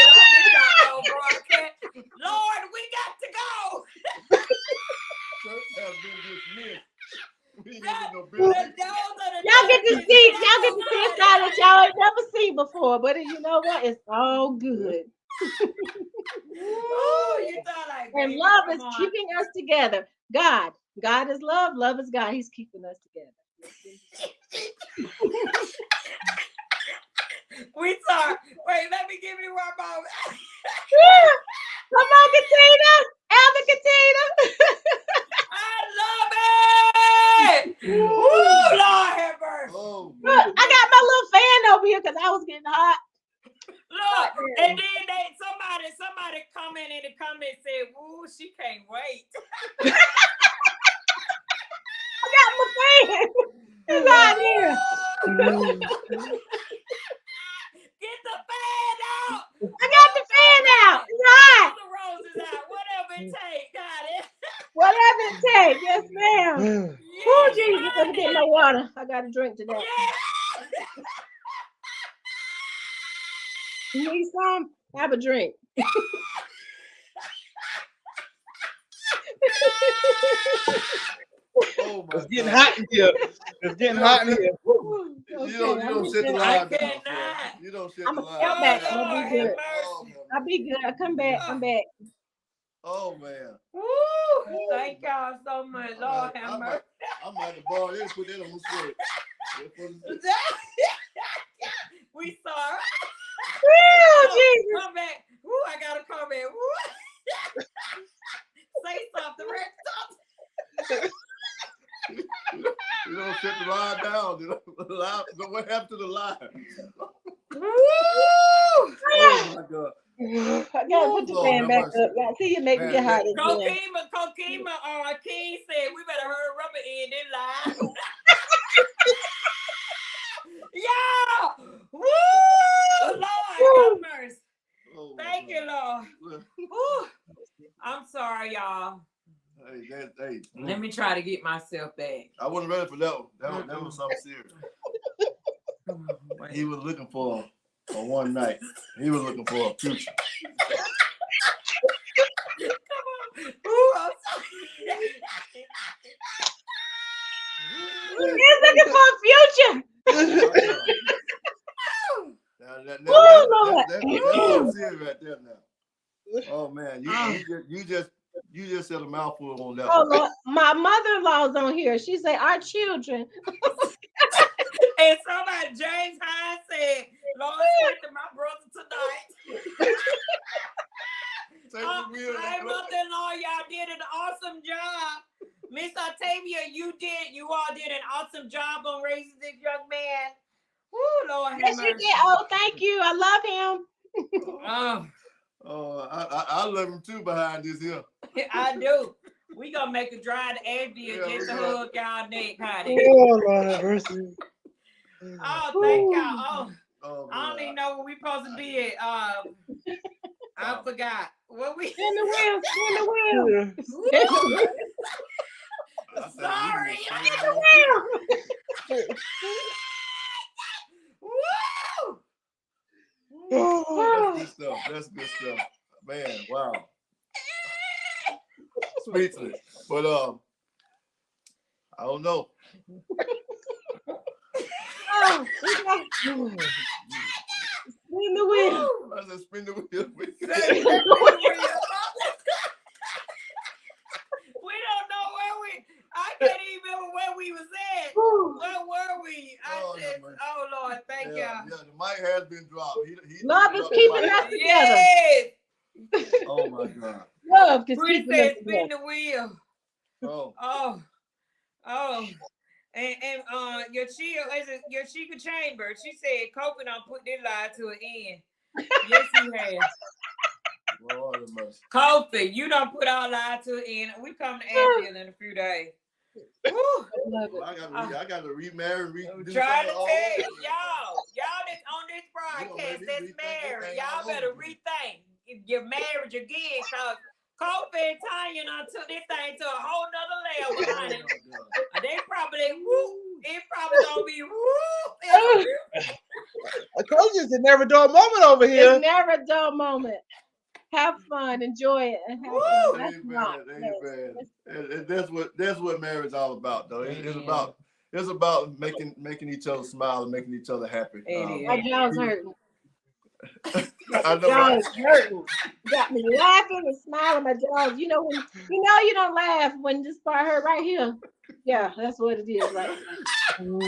on this broadcast. Lord, we got to go. Church has been dismissed. We ain't gonna get no business. Y'all get to see a side that y'all ain't never seen before, but you know what? It's all good. Oh, you thought like, and love is keeping us together. God is love. Love is God. He's keeping us together. We talk. Wait, let me give you one moment. Come on, Katina. Elder Katina. I love it. Woo, Lord have mercy. Oh, Look, I got my little fan over here because I was getting hot. Look, and then somebody commented in the comments said, "Woo, she can't wait." I got my fan. It's out here. Get the fan out. I got the fan out. Right. The roses out. Whatever it takes. Got it. Whatever it takes. Yes, ma'am. Yes, Oh, Jesus. Let me get my water. I got to drink to that. Yeah. You need some? Have a drink. oh my It's getting God. hot in here. It's getting hot in here. You don't set the line down. You don't set the line Come back. down. I'll be good. I'll be good. I'll come back. Come back. Oh man. Woo! Thank y'all so much. Lord have mercy. I'm at the bar. They put that on my shirt. We sorry. Oh, Jesus. Come back. Woo, I gotta come back. Woo. Say something, Rick. You don't set the line down. What happened to the line? Woo! Oh my God. I gotta put the fan back up. Y'all see, you make me get hot again. Kokima, King said we better hurry up and end this live. Yeah! Woo! Lord, have mercy. Oh, thank you, Lord. Woo. I'm sorry, y'all. Hey. Let me try to get myself back. I wasn't ready for that one. That was something serious. He was looking for a one night. He was looking for a future. Come on. Ooh, I'm sorry. He's looking for a future. That's serious right there now. Oh man, you just said a mouthful on that. Oh Lord, my mother-in-law's on here. She said our children. And somebody, James Hines said, Lord, strengthen my brother tonight. Hey, mother-in-law, y'all did an awesome job. Miss Octavia, you all did an awesome job on raising this young man. Woo, Lord have mercy. You did. Oh, thank you. I love him. I love him too behind this here. I do. We gonna make a drive to Asheville just to hug y'all neck, honey. Oh, Lord have mercy. Oh, thank y'all. I don't even know where we supposed to be at. I forgot. What we Spin the wheel. Sorry. Woo! That's good stuff. Man, wow. Speechless. But I don't know. Spin the wheel. I said spin the wheel. We don't know I can't even remember where we was at. Where were we? Oh Lord, thank y'all. Yeah, the mic has been dropped. Love is keeping us together. Yes. Oh my God. Love is Bree keeping us said spin together. the wheel. Oh. And Yashika Chamber, she said Coco done put this lie to an end. Yes, he has. Lord have mercy. Kofi, you done put our lie to an end. We come to Asheville in a few days. Woo. Well, I got to remarry. I'm trying to tell you, y'all that's on this broadcast that's married, y'all better rethink. your marriage again, cause Kobe and Tanya took this thing to a whole nother level, honey. They probably it probably gonna be I told you it's a never dull moment over here. It's never a dull moment. Have fun, enjoy it, and have fun. That's Amen. And that's what marriage is all about, though. It's about making each other smile and making each other happy. My jaw's hurting. I know. Jaw's hurting. Got me laughing and smiling. My jaws. You know when you don't laugh when this part hurt right here. Yeah, that's what it is, right? woo!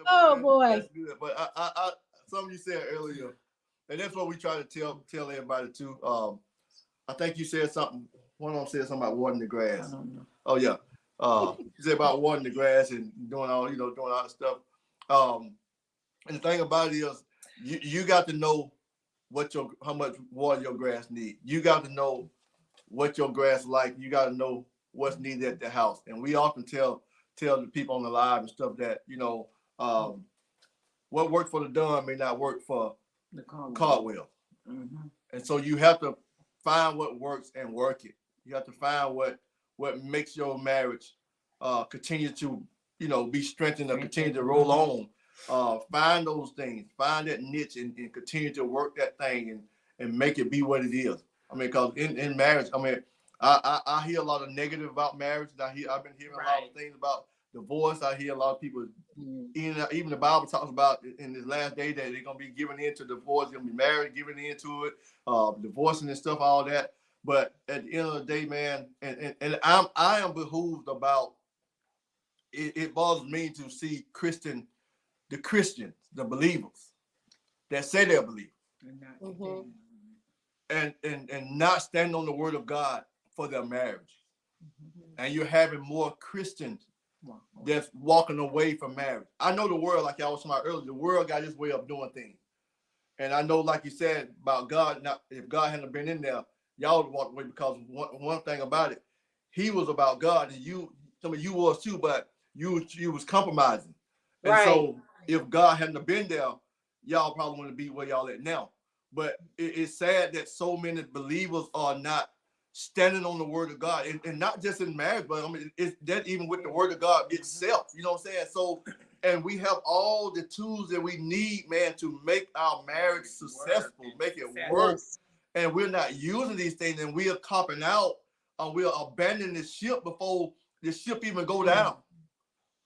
Oh boy. That's good. But I something you said earlier, and that's what we try to tell everybody too. I think you said something. One of them said something about watering the grass. I don't know. Oh yeah. You said about watering the grass and doing all that stuff. And the thing about it is, you got to know how much water your grass needs. You got to know what your grass like. You got to know what's needed at the house. And we often tell the people on the live and stuff that what worked for the Dunn may not work for The Caldwell. Mm-hmm. And so you have to find what works and work it. You have to find what makes your marriage continue to be strengthened and continue to roll on. Find those things, find that niche, and continue to work that thing and make it be what it is. I mean, because in marriage, I mean, I hear a lot of negative about marriage. I've been hearing a lot of things about divorce. I hear a lot of people, even the Bible talks about in this last day that they're gonna be giving into divorce, gonna be married, giving into it, divorcing and stuff, all that. But at the end of the day, man, and I am behooved about it. It bothers me to see the Christians, the believers that say they're believers, and not stand on the word of God for their marriage. And you're having more Christians that's walking away from marriage. I know the world, like y'all was talking about earlier, the world got this way of doing things. And I know, like you said about God, now if God hadn't been in there, y'all would walk away, because one thing about it, he was about God, and some of you was too, but you was compromising. And so if God hadn't been there, y'all probably wouldn't be where y'all at now. But it's sad that so many believers are not standing on the word of God, and not just in marriage, but I mean, it's that even with the word of God itself, you know what I'm saying? So, and we have all the tools that we need, man, to make our marriage successful, make it work. And we're not using these things, and we are copping out, we are abandoning the ship before the ship even go down.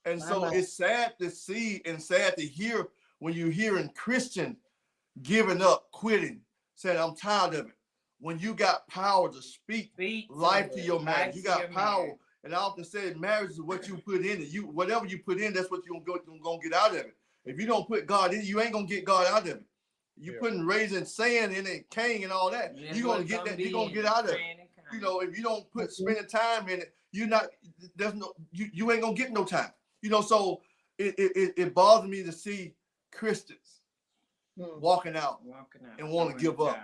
And so it's sad to see and sad to hear when you're hearing Christians giving up, quitting, saying, I'm tired of it. When you got power to speak life to your marriage, you got power. And I often say marriage is what you put in it. Whatever you put in, that's what you're gonna get out of it. If you don't put God in, you ain't gonna get God out of it. You putting raising sand in it, Cain and all that. You're gonna get that. You're gonna get out of it. If you don't put spending time in it, you ain't gonna get no time. So it bothers me to see Christians walking out and want to give up.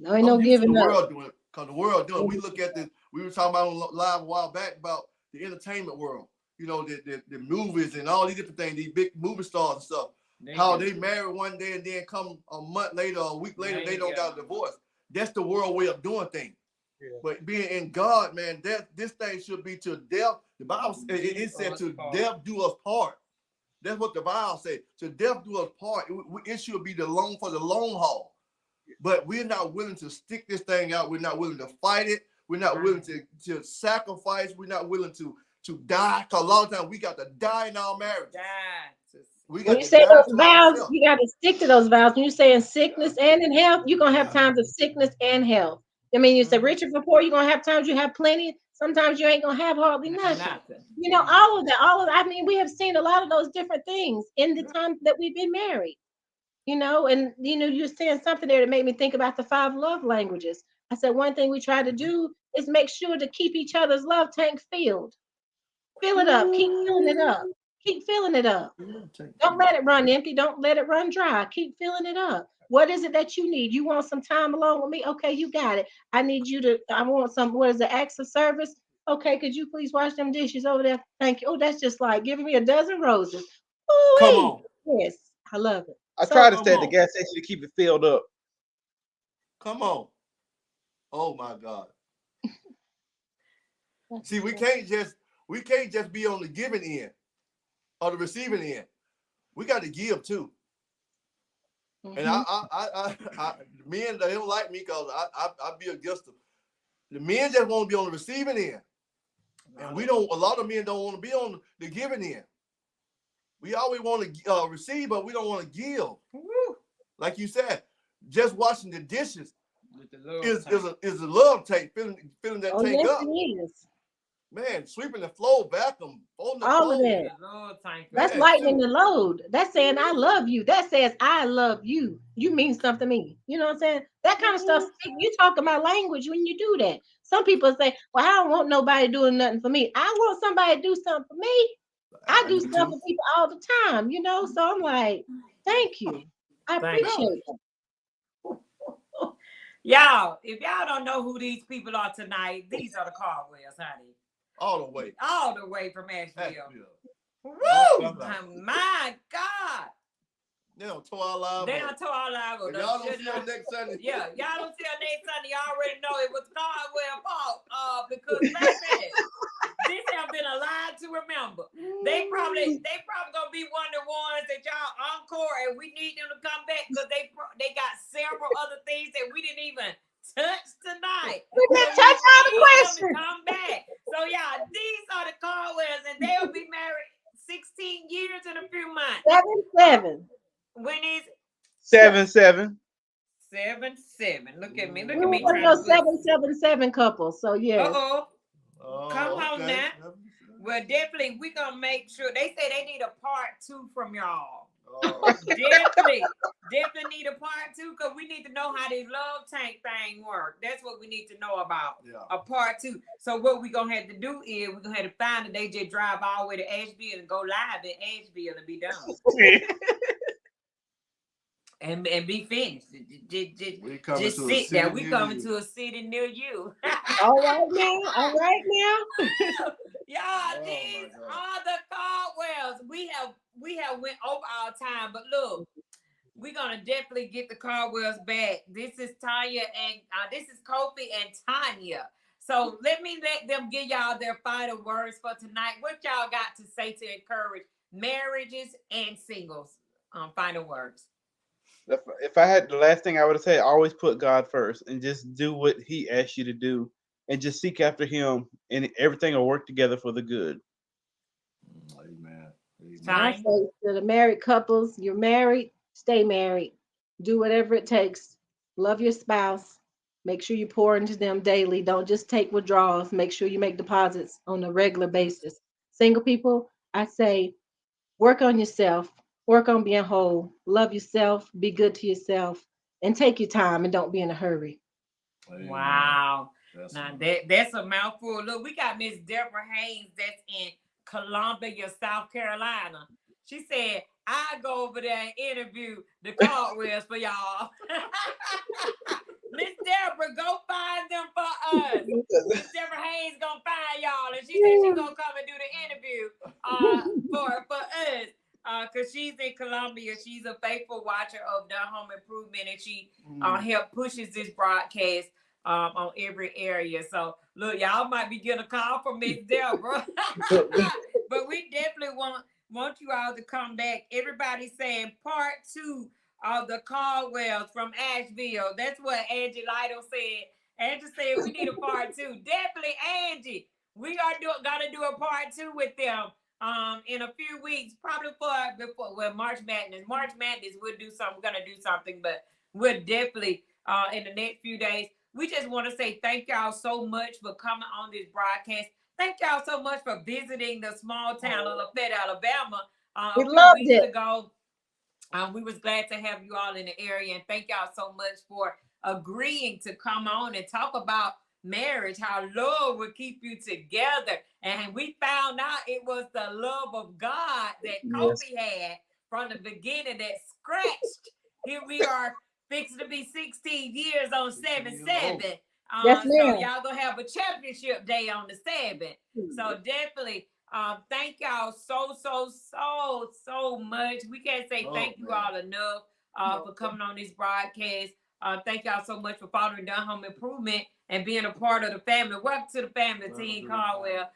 No, ain't no giving up. Because the world doing it. We look at this. We were talking about on live a while back about the entertainment world. The movies and all these different things. These big movie stars and stuff. How they marry one day and then come a month later or a week later, they don't got a divorce. That's the world way of doing things. Yeah. But being in God, man, this thing should be to death. The Bible it said to death do us part. That's what the Bible said. To death do us part. It should be for the long haul. But we're not willing to stick this thing out. We're not willing to fight it. We're not willing to sacrifice. We're not willing to die. Because a lot of times we got to die in our marriage. When you say those vows, you got to stick to those vows. When you say in sickness and in health, you're going to have times of sickness and health. I mean, you say richer for poor, you're going to have times you have plenty. Sometimes you ain't going to have hardly nothing. All of that. I mean, we have seen a lot of those different things in the time that we've been married. And you're saying something there that made me think about the 5 love languages. I said one thing we try to do is make sure to keep each other's love tank filled. Fill it up. Keep filling it up. Keep filling it up. Don't let it run empty. Don't let it run dry. Keep filling it up. What is it that you need? You want some time alone with me? Okay, you got it. I want some, acts of service? Okay, could you please wash them dishes over there? Thank you. Oh, that's just like giving me a dozen roses. Ooh, come on. Yes, I love it. I So- try to Come stay at the on. gas station to keep it filled up. Come on. Oh my God. That's See, we cool. can't just be on the giving end or the receiving end. We got to give too. And Mhm. men, they don't like me because I be against them. The men just want to be on the receiving end. And a lot of men don't want to be on the giving end. We always want to receive, but we don't want to give. Woo. Like you said, just washing the dishes With the love is a love tank, filling that Oh, tank yes, up. it is. Man, sweeping the floor, vacuum, folding the All of clothes. that. The love tank. That's Man, lightening shoot. the load. That's saying I love you. That says I love you. You mean something to me. You know what I'm saying? That kind of stuff. You talking my language when you do that. Some people say, "Well, I don't want nobody doing nothing for me. I want somebody to do something for me. I do do stuff too. for people all the time. You know." So I'm like, "Thank you. I Thank you. appreciate it." Y'all, if y'all don't know who these people are tonight, these are the Caldwells, honey. All the way. All the way from Asheville. Asheville. Woo! Oh, My God. They don't tore our lives They up. done tore all our If y'all don't see us next Sunday. Yeah, y'all don't see us next Sunday. Y'all already know it was Caldwell's fault. Because baby, this have been a lie to remember. They probably gonna be one of the ones that y'all encore, and we need them to come back because they got several other things that we didn't even touch tonight. We didn't So touch all the we need them to questions. come back. So yeah, these are the Caldwells, and they'll be married 16 years in a few months. 7-7. When is 7-7. 7-7? Look at me. Look We at were me one trying of to those 7-7 couples. So yeah. Uh-oh. Oh, Come on okay. now. Well, definitely, we're going to make sure. They say they need a part 2 from y'all. Oh, Definitely need a part 2 because we need to know how this love tank thing work. That's what we need to know about. yeah. A part 2. So what we're going to have to do is we're going to have to find that they just drive all the way to Asheville and go live in Asheville and be done. And be finished. We coming Just to a sit city there. We near coming you. to a city near you. All right now. All right now. Y'all, Oh, these my God. are the Caldwells. We have went over our time, but look, we're gonna definitely get the Caldwells back. This is Tanya and this is Kofi and Tanya. So let them give y'all their final words for tonight. What y'all got to say to encourage marriages and singles? Final words. If I had the last thing I would have said, always put God first and just do what He asks you to do, and just seek after Him, and everything will work together for the good. Amen. I say to the married couples, you're married, stay married. Do whatever it takes. Love your spouse. Make sure you pour into them daily. Don't just take withdrawals. Make sure you make deposits on a regular basis. Single people, I say, work on yourself. Work on being whole. Love yourself. Be good to yourself. And take your time and don't be in a hurry. Amen. Wow. Now that's a mouthful. Look, we got Miss Deborah Haynes that's in Columbia, South Carolina. She said, I go over there and interview the Caldwells for y'all. Miss Deborah, go find them for us. Miss Deborah Haynes gonna find y'all, and she said she's gonna come and do the interview for us. Because she's in Columbia. She's a faithful watcher of the Home Improvement, and she help pushes this broadcast on every area. So look, y'all might be getting a call from Miss Deborah. But we definitely want you all to come back. Everybody's saying part 2 of the Caldwells from Asheville. That's what Angie Lytle said. Angie said we need a part 2. Definitely, Angie. We are gonna do a part 2 with them in a few weeks, probably before March Madness. March Madness, we're gonna do something, but we're definitely in the next few days. We just want to say thank y'all so much for coming on this broadcast. Thank y'all so much for visiting the small town of Lafayette, Alabama. We loved weeks it. ago. We was glad to have you all in the area, and thank y'all so much for agreeing to come on and talk about marriage, how love will keep you together. And we found out it was the love of God that Kofi had from the beginning that scratched. Here we are fixing to be 16 years on 7-7. Yes, So ma'am. y'all gonna have a championship day on the 7th. So definitely Thank y'all so much. We can't say thank you all enough for coming on this broadcast. Thank y'all so much for following Down Home Improvement and being a part of the family. Welcome to the family, Team Caldwell,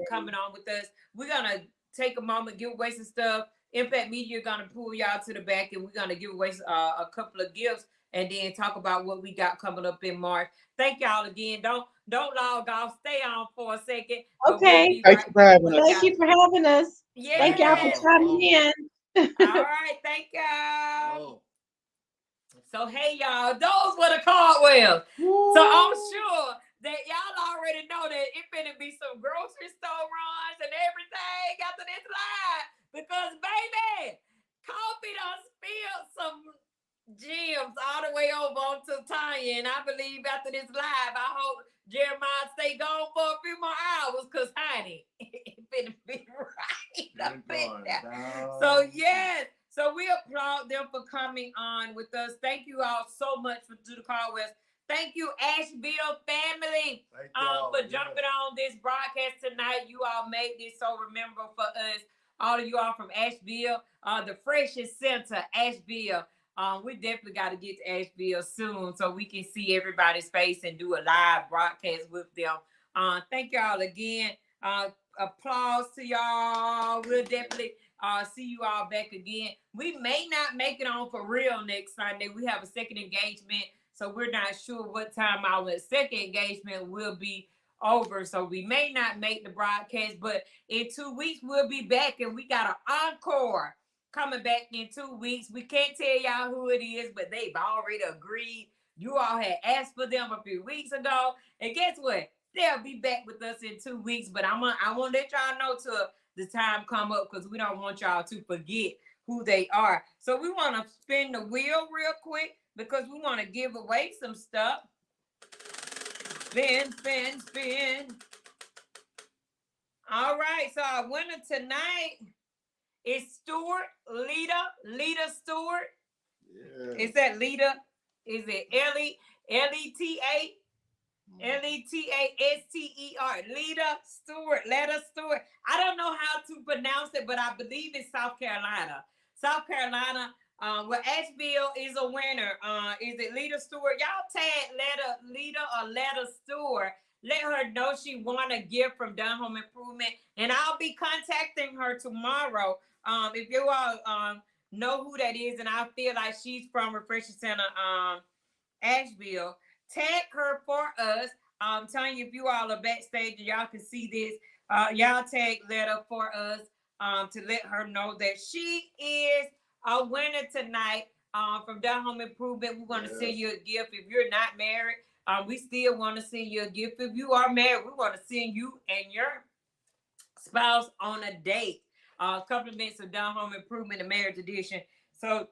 coming on with us. We're going to take a moment, give away some stuff. Impact Media going to pull y'all to the back, and we're going to give away a couple of gifts and then talk about what we got coming up in March. Thank y'all again. Don't log off. Stay on for a second. Okay. We'll Thank you for having us. Yeah. Thank y'all for coming in. All right. Thank y'all. So, hey, y'all. Those were the Caldwells. So, I'm sure that y'all already know that it's going to be some grocery store runs and everything after this live. Because, baby, Coffee done spilled some gems all the way over onto Tanya, and I believe after this live, I hope Jeremiah stay gone for a few more hours, cause honey, it finna be right up in there. So yes, so we applaud them for coming on with us. Thank you all so much for the Caldwells. Thank you, Asheville family, for jumping on this broadcast tonight. You all made this so memorable for us. All of you all from Asheville, the freshest center, Asheville. We definitely got to get to Asheville soon so we can see everybody's face and do a live broadcast with them. Thank y'all again. Applause to y'all. We'll definitely see you all back again. We may not make it on for real next Sunday. We have a second engagement, so we're not sure what time our second engagement will be over. So we may not make the broadcast, but in 2 weeks we'll be back, and we got an encore coming back in 2 weeks. We can't tell y'all who it is, but they've already agreed. You all had asked for them a few weeks ago, and guess what? They'll be back with us in 2 weeks. But I want to let y'all know till the time come up, because we don't want y'all to forget who they are. So we want to spin the wheel real quick, because we want to give away some stuff. Spin. All right, so our winner tonight is Stewart, Lita Stewart. Yeah. Is that Lita? Is it Leta? Leta Lita Stewart. I don't know how to pronounce it, but I believe it's South Carolina. Well, Asheville is a winner. Is it Lita Stewart? Y'all tag Lita or Leta Stewart. Let her know she won a gift from Down Home Improvement, and I'll be contacting her tomorrow. If you all know who that is, and I feel like she's from Refreshing Center, Asheville, tag her for us. I'm telling you, if you all are backstage and y'all can see this, y'all tag Leta for us to let her know that she is a winner tonight from Down Home Improvement. We want to send you a gift. If you're not married, we still want to send you a gift. If you are married, we want to send you and your spouse on a date. Compliments of Down Home Improvement, the marriage edition. So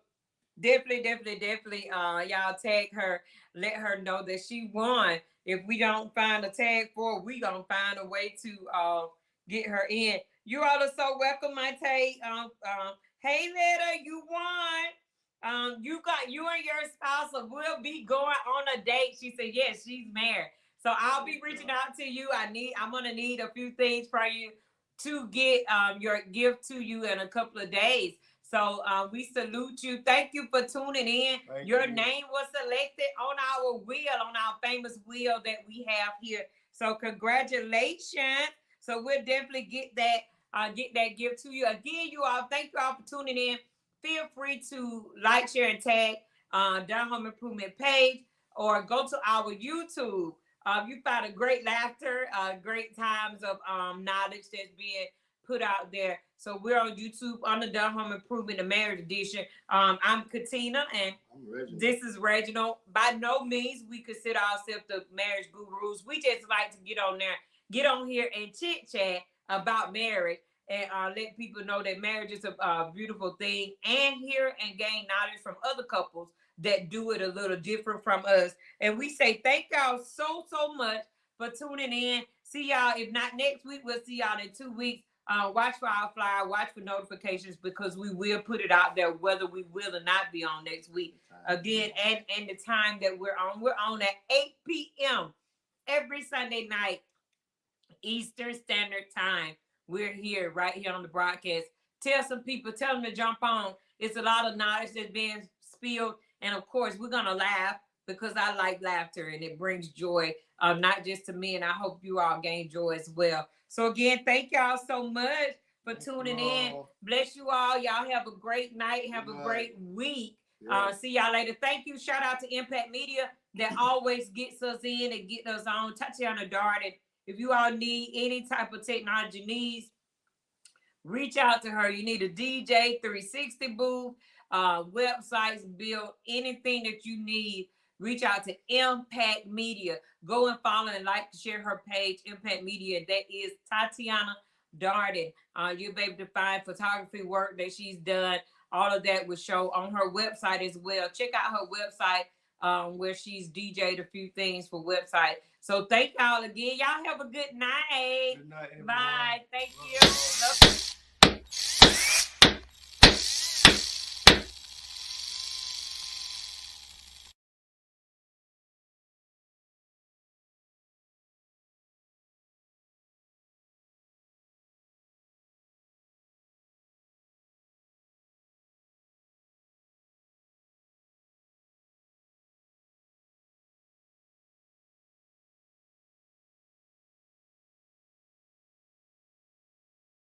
definitely, y'all tag her. Let her know that she won. If we don't find a tag for her, we gonna find a way to get her in. You all are so welcome, my Tay. Hey, Leta, you won. You and your spouse will be going on a date. She said yes, she's married. So I'll be reaching out to you. I'm gonna need a few things from you to get your gift to you in a couple of days. So we salute you. Thank you for tuning in. Your name was selected on our wheel, on our famous wheel that we have here. So congratulations. So we'll definitely get that gift to you. Again, you all, thank you all for tuning in. Feel free to like, share, and tag Down Home Improvement page, or go to our YouTube. You find a great laughter, great times of knowledge that's being put out there. So we're on YouTube on the Down Home Improvement, the marriage edition. I'm Katina, and this is Reginald. By no means we consider ourselves the marriage gurus. We just like to get on here and chit chat about marriage, and let people know that marriage is a beautiful thing, and hear and gain knowledge from other couples that do it a little different from us. And we say thank y'all so much for tuning in. See y'all, if not next week, we'll see y'all in 2 weeks. Watch for our flyer, watch for notifications, because we will put it out there whether we will or not be on next week. Again, and the time that we're on at 8 p.m. every Sunday night, Eastern Standard Time. we're here right here on the broadcast. Tell some people, tell them to jump on. It's a lot of knowledge that's being spilled. And of course, we're going to laugh because I like laughter and it brings joy, not just to me. And I hope you all gain joy as well. So again, thank y'all so much for tuning in. Bless you all. Y'all have a great night. Have a great week. See y'all later. Thank you. Shout out to Impact Media that always gets us in and get us on. Tatiana Darden. If you all need any type of technology needs, reach out to her. You need a DJ 360 booth, websites built, anything that you need. Reach out to Impact Media. Go and follow and like to share her page, Impact Media. That is Tatiana Darden. You'll be able to find photography work that she's done. All of that will show on her website as well. Check out her website where she's DJ'd a few things for website. So thank y'all again. Y'all have a good night. Good night, everyone. Bye. Thank you. Love you.